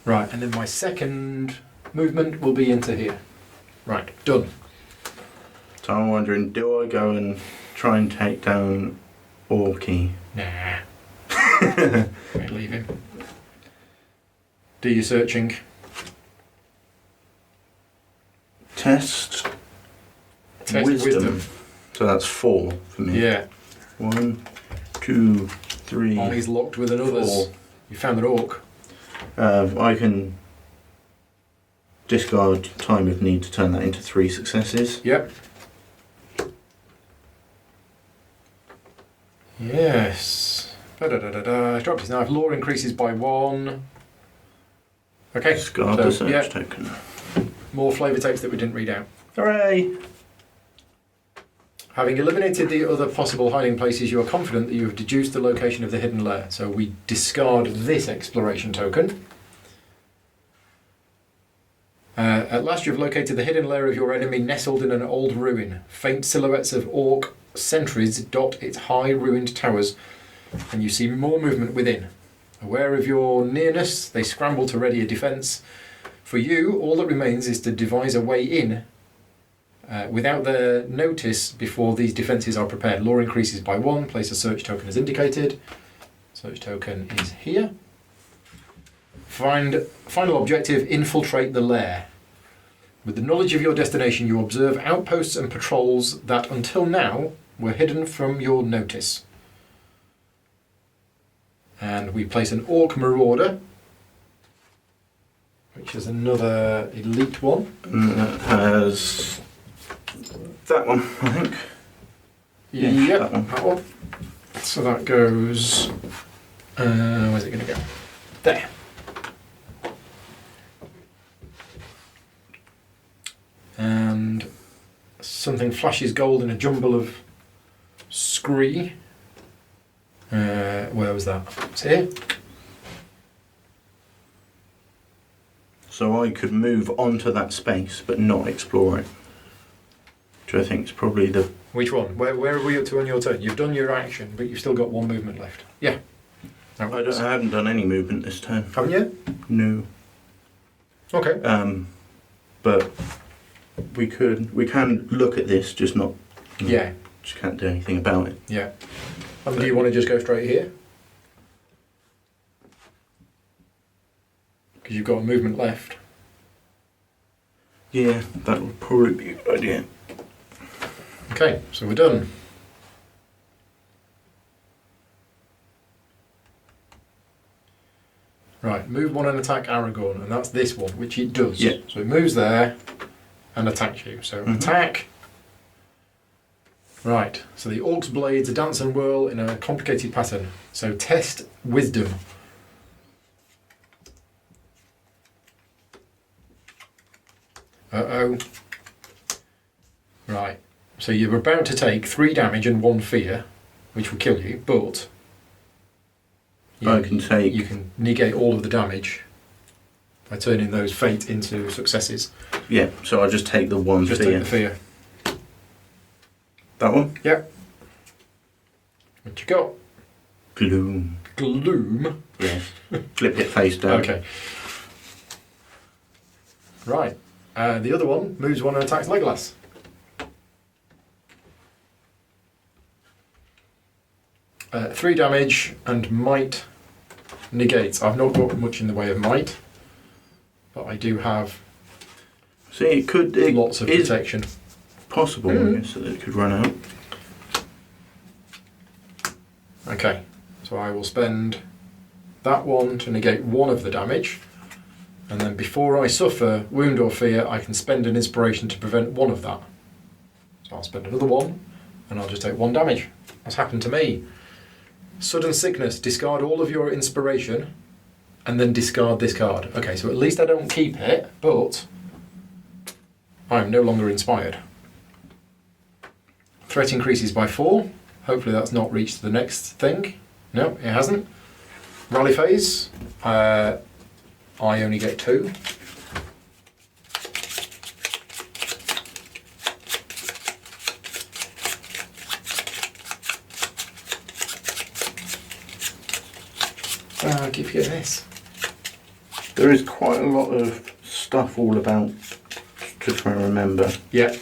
Right, and then my second movement will be into here. Right, done. So I'm wondering, do I go and try and take down Orky? Nah. Wait, leave him. Do your searching. Test wisdom. So that's 4 for me. Yeah. 1, 2, 3. Oh, he's locked with another's. 4. You found an orc. I can discard time if need to turn that into 3 successes. Yep. Yes. Da-da-da-da-da. Dropped his knife. Law increases by 1. Okay. Discard the search token. More flavour text that we didn't read out. Hooray! Having eliminated the other possible hiding places, you are confident that you have deduced the location of the hidden lair. So we discard this exploration token. At last you have located the hidden lair of your enemy nestled in an old ruin. Faint silhouettes of orc sentries dot its high ruined towers, and you see more movement within. Aware of your nearness, they scramble to ready a defence. For you, all that remains is to devise a way in without their notice before these defences are prepared. Law increases by 1. Place a search token as indicated. Search token is here. Final objective, infiltrate the lair. With the knowledge of your destination, you observe outposts and patrols that until now were hidden from your notice. And we place an orc marauder, which is another elite one. And that has that one, I think. Yep, that one. So that goes. Where's it going to go? There. And something flashes gold in a jumble of scree. Where was that? It's here. So I could move onto that space but not explore it. Which I think is probably the... Which one? Where are we up to on your turn? You've done your action, but you've still got 1 movement left. Yeah. I haven't done any movement this turn. Haven't you? No. Okay. But we can look at this, just not... Yeah. Just can't do anything about it. Yeah. And do you want to just go straight here? Because you've got a movement left. Yeah, that would probably be a good idea. Okay, so we're done. Right, move 1 and attack Aragorn, and that's this one, which it does. Yeah. So it moves there and attacks you. So attack. Right, so the orc's blades dance and whirl in a complicated pattern. So test wisdom. Uh-oh. Right, so you're about to take 3 damage and 1 fear, which will kill you, but I can take... you can negate all of the damage by turning those fate into successes. Yeah, so I'll just take the 1 Just fear. take the fear. That one? Yep. What you got? Gloom. Gloom? Yes. Flip it face down. Okay. Right. The other one moves 1 and attacks Legolas. Three damage and might negates. I've not got much in the way of might, but I do have See, it lots of is protection. possible, I guess, that it could run out. Okay, so I will spend that one to negate one of the damage. And then before I suffer wound or fear, I can spend an inspiration to prevent one of that. So I'll spend another one, and I'll just take 1 damage. That's happened to me. Sudden sickness, discard all of your inspiration, and then discard this card. Okay, so at least I don't keep it, but I'm no longer inspired. Threat increases by 4. Hopefully that's not reached the next thing. No, it hasn't. Rally phase. I only get 2. I keep getting this. There is quite a lot of stuff all about to try and remember. Yeah.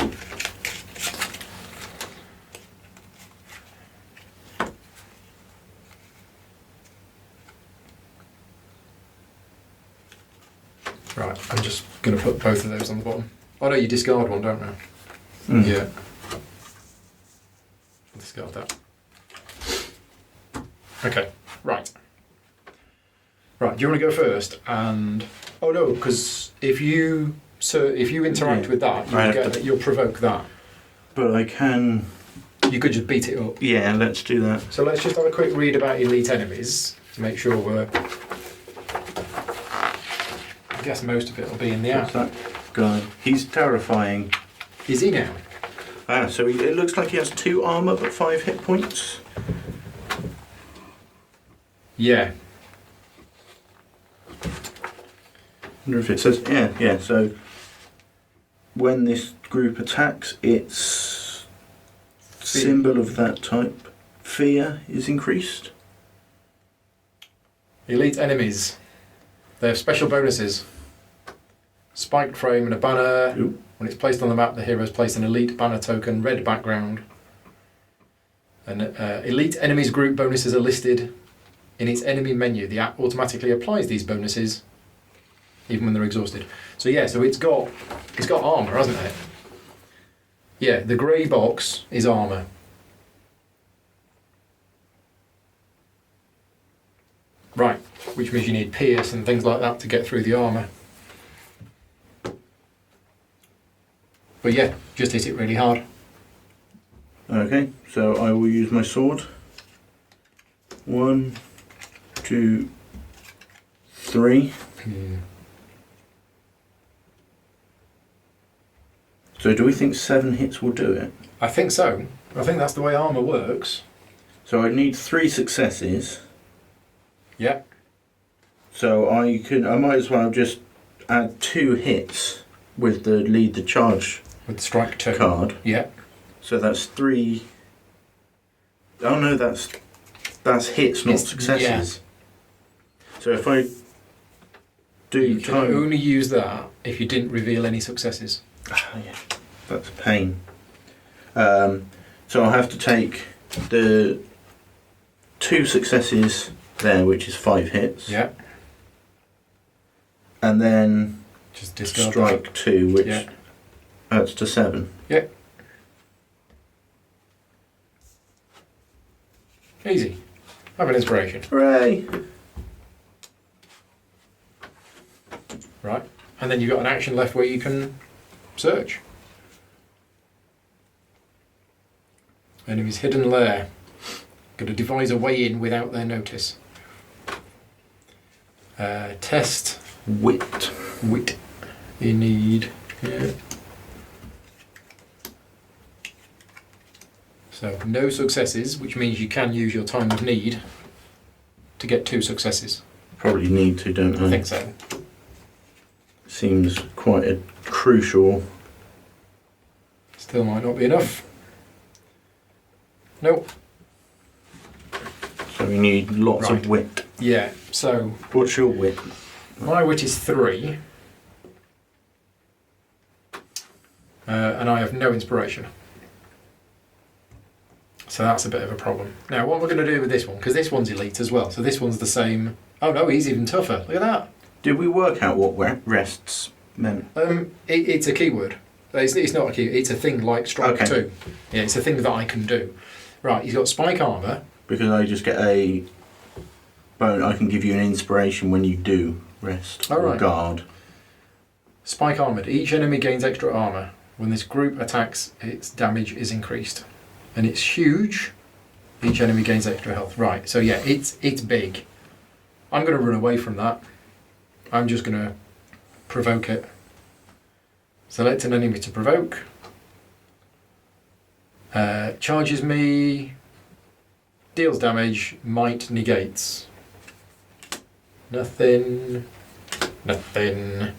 Right, I'm just going to put both of those on the bottom. Oh no, you discard one, don't you? Yeah. I'll discard that. Okay, right. Right, do you want to go first? And oh no, because if you interact with that, you'll provoke that. But I can. You could just beat it up. Yeah, let's do that. So let's just have a quick read about elite enemies to make sure we're. I guess most of it will be in the app. What's that guy? He's terrifying. Is he now? Ah, so it looks like he has 2 armor but 5 hit points. Yeah. I wonder if it says yeah. So when this group attacks, its symbol of that type, fear, is increased. Elite enemies. They have special bonuses. Spiked frame and a banner. Ooh. When it's placed on the map, the heroes place an elite banner token, red background. And elite enemies group bonuses are listed in its enemy menu. The app automatically applies these bonuses even when they're exhausted. So yeah, so it's got armour, hasn't it? Yeah, the grey box is armour. Right, which means you need pierce and things like that to get through the armour. But yeah, just hit it really hard. Okay, so I will use my sword. 1, 2, 3. So do we think 7 hits will do it? I think so. I think that's the way armour works. So I need 3 successes. Yeah. So I might as well just add 2 hits with the lead the charge With strike 2. card. Yeah. So that's 3. Oh no, that's hits, not successes. Yeah. So if I do you can only use that if you didn't reveal any successes. Yeah, that's a pain. So I'll have to take the 2 successes there, which is 5 hits. Yeah. And then just discard strike that. 2, which adds to 7. Yeah. Easy. Have an inspiration. Hooray! Right. And then you've got an action left where you can search. Enemy's hidden lair. Got to devise a way in without their notice. Test Wit. wit. You need. Yeah. So no successes, which means you can use your time of need to get 2 successes. Probably need to, don't I? I think so. Seems quite a crucial. Still might not be enough. Nope. So we need lots of wit. Yeah, so What's your wit? my wit is 3. And I have no inspiration. So that's a bit of a problem. Now, what we're going to do with this one, because this one's elite as well, so this one's the same. Oh no, he's even tougher. Look at that. Did we work out what rests meant? It's a keyword. It's not a key. It's a thing like strike 2. Yeah, it's a thing that I can do. Right, he's got spike armour. Because I just get a But I can give you an inspiration when you do rest Oh, or right. guard. Spike armoured. Each enemy gains extra armour. When this group attacks, its damage is increased. And it's huge. Each enemy gains extra health. Right, so yeah, it's big. I'm going to run away from that. I'm just going to provoke it. Select an enemy to provoke. Charges me. Deals damage. Might negates. Nothing. Nothing.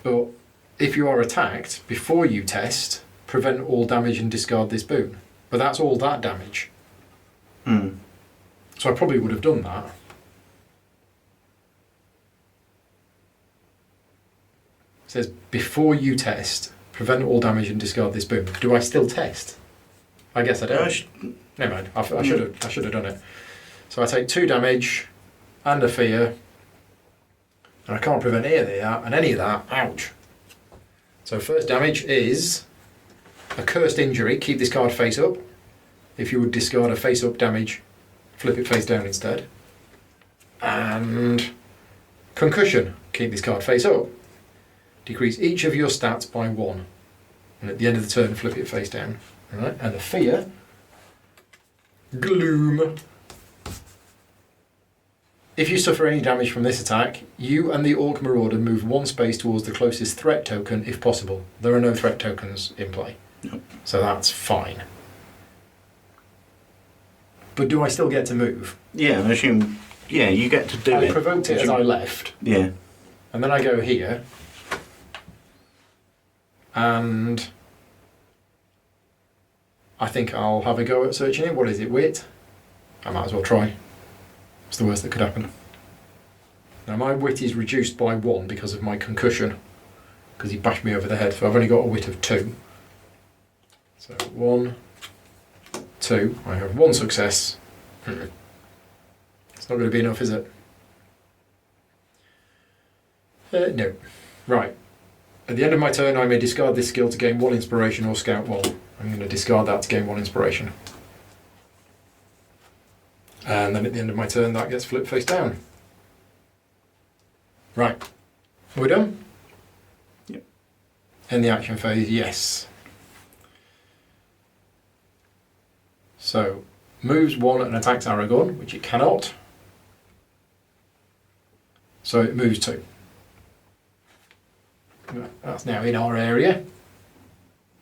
But if you are attacked before you test, prevent all damage and discard this boon. But that's all that damage. Hmm. So I probably would have done that. It says before you test, prevent all damage and discard this boon. Do I still test? I guess I don't. Never mind. I should have done it. So I take 2 damage and a fear, and I can't prevent any of that and any of that. Ouch. So first damage is a cursed injury. Keep this card face up. If you would discard a face up damage, flip it face down instead. And concussion. Keep this card face up. Decrease each of your stats by 1. And at the end of the turn, flip it face down. Alright, and the fear. Gloom. If you suffer any damage from this attack, you and the Orc Marauder move 1 space towards the closest threat token if possible. There are no threat tokens in play. Nope. So that's fine. But do I still get to move? Yeah, I assume. Yeah, you get to do I it. provoked it as I left. Yeah. And then I go here. And I think I'll have a go at searching it. What is it, wit? I might as well try. It's the worst that could happen. Now my wit is reduced by 1 because of my concussion. Because he bashed me over the head, so I've only got a wit of 2. So 1, 2. I have 1 success. It's not going to be enough, is it? No. Right. At the end of my turn, I may discard this skill to gain 1 inspiration or scout 1. I'm going to discard that to gain 1 inspiration. And then at the end of my turn, that gets flipped face down. Right. We're done? Yep. End the action phase, yes. So, moves 1 and attacks Aragorn, which it cannot. So it moves 2. That's now in our area,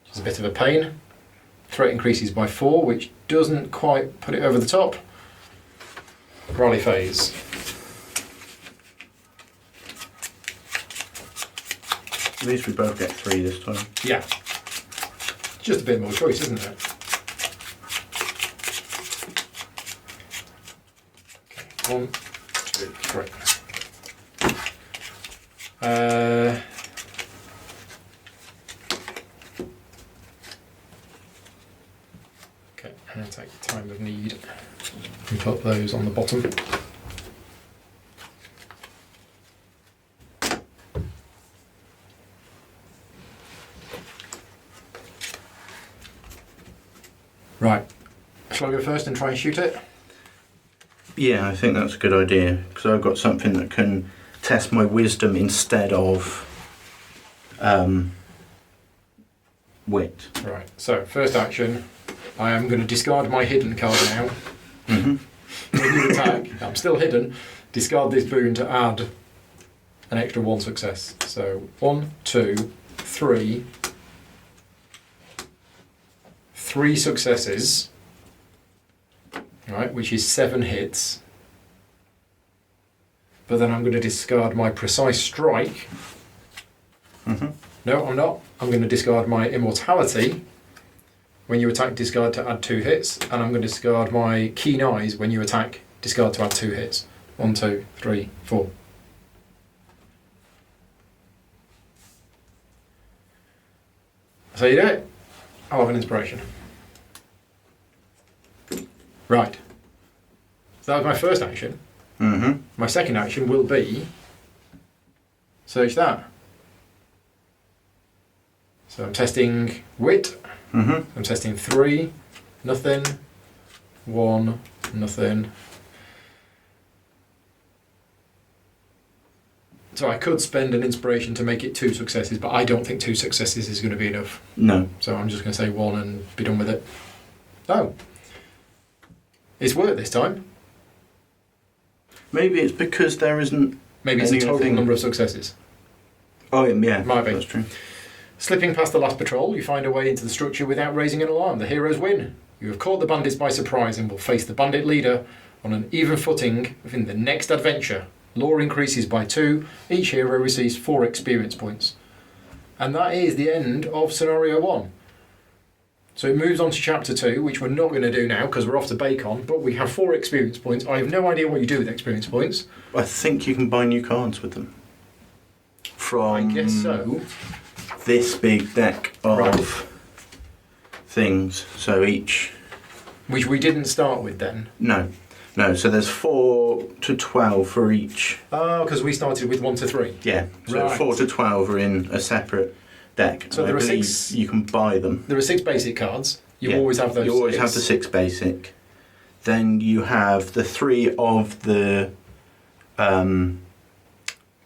which is a bit of a pain. Threat increases by 4, which doesn't quite put it over the top. Rally phase. At least we both get 3 this time. Yeah. Just a bit more choice, isn't it? Okay, 1, 2, 3. Okay, I'm going to take time of need and put those on the bottom. Right, shall I go first and try and shoot it? Yeah, I think that's a good idea because I've got something that can test my wisdom instead of wit. Right, so first action, I am going to discard my hidden card now. Mm-hmm. When you attack, I'm still hidden, discard this boon to add an extra 1 success. So 1, 2, 3. 3 successes, right, which is 7 hits. But then I'm going to discard my precise strike. Mm-hmm. No, I'm not. I'm going to discard my immortality. When you attack, discard to add 2 hits. And I'm going to discard my keen eyes. When you attack, discard to add 2 hits. 1, 2, 3, 4. So you do it. I'll have an inspiration. Right. So that was my first action. Mm-hmm. My second action will be search that. So I'm testing wit. Mm-hmm. I'm testing 3. nothing. 1, nothing. So I could spend an inspiration to make it 2 successes, but I don't think 2 successes is going to be enough. No. So I'm just going to say 1 and be done with it. Oh. It's worked this time. Maybe it's because there isn't... Maybe it's a total number of successes. Oh, yeah. Might be. That's true. Slipping past the last patrol, you find a way into the structure without raising an alarm. The heroes win. You have caught the bandits by surprise and will face the bandit leader on an even footing within the next adventure. Lore increases by 2. Each hero receives 4 experience points. And that is the end of Scenario 1. So it moves on to Chapter 2, which we're not going to do now because we're off to Bacon, but we have 4 experience points. I have no idea what you do with experience points. I think you can buy new cards with them. From I guess so. This big deck of Right. things. So each... Which we didn't start with then. No, so there's 4 to 12 for each. Oh, because we started with 1 to 3. Yeah, so Right. 4 to 12 are in a separate deck. So and there I are believe 6 you can buy them. There are 6 basic cards. You Yeah. always have those. You always 6. have the 6 basic. Then you have the 3 of the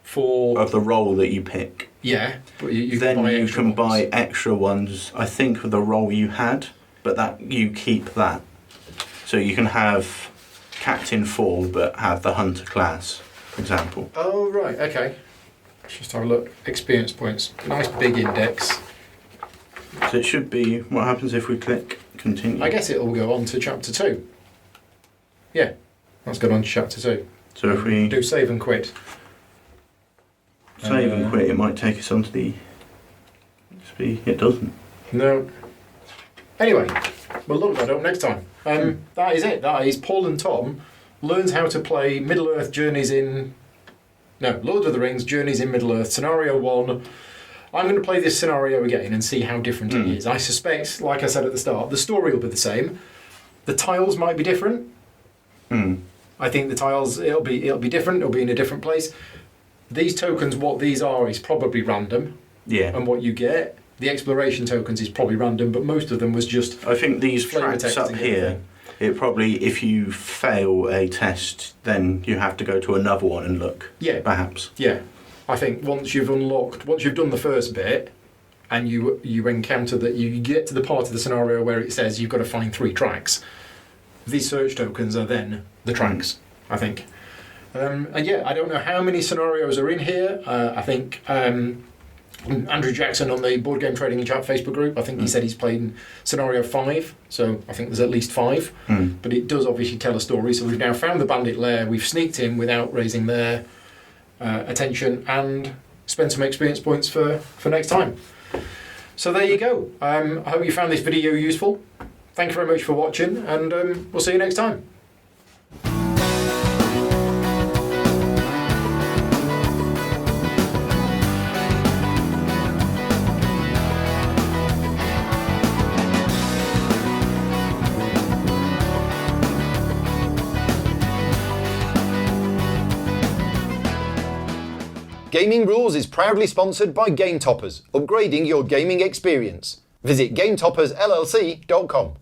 4 of the roll that you pick. Yeah, but you Then can buy you extra can ones. buy extra ones, I think, for the roll you had, but that you keep that. So you can have Captain 4 but have the Hunter class, for example. Oh, right, okay. Let's just have a look. Experience points. Nice big index. So it should be, what happens if we click continue? I guess it'll go on to Chapter 2. Yeah, that's gone on to Chapter 2. So if we do save and quit. save and quit, it might take us onto the... It doesn't. No. Anyway, we'll look that up next time. That is it. That is Paul and Tom learns how to play Middle-earth Journeys in... No, Lord of the Rings Journeys in Middle-earth, Scenario 1. I'm going to play this scenario again and see how different it is. I suspect, like I said at the start, the story will be the same. The tiles might be different. I think the tiles, it'll be different. It'll be in a different place. These tokens, what these are, is probably random. Yeah. And what you get, the exploration tokens is probably random, but most of them was just... I think these flavour tracks text up and here, everything. it probably, if you fail a test, then you have to go to another one and look. Yeah. Perhaps. Yeah. I think once you've done the first bit, and you encounter that you get to the part of the scenario where it says you've got to find 3 tracks, these search tokens are then the tracks, I think. And yeah, I don't know how many scenarios are in here. I think Andrew Jackson on the Board Game Trading and Chat Facebook group, I think he said he's played in scenario 5, so I think there's at least 5. But it does obviously tell a story, so we've now found the bandit lair, we've sneaked in without raising their attention, and spend some experience points for next time. So there you go. I hope you found this video useful. Thank you very much for watching, and we'll see you next time. Gaming Rules is proudly sponsored by Game Toppers, upgrading your gaming experience. Visit GameToppersLLC.com.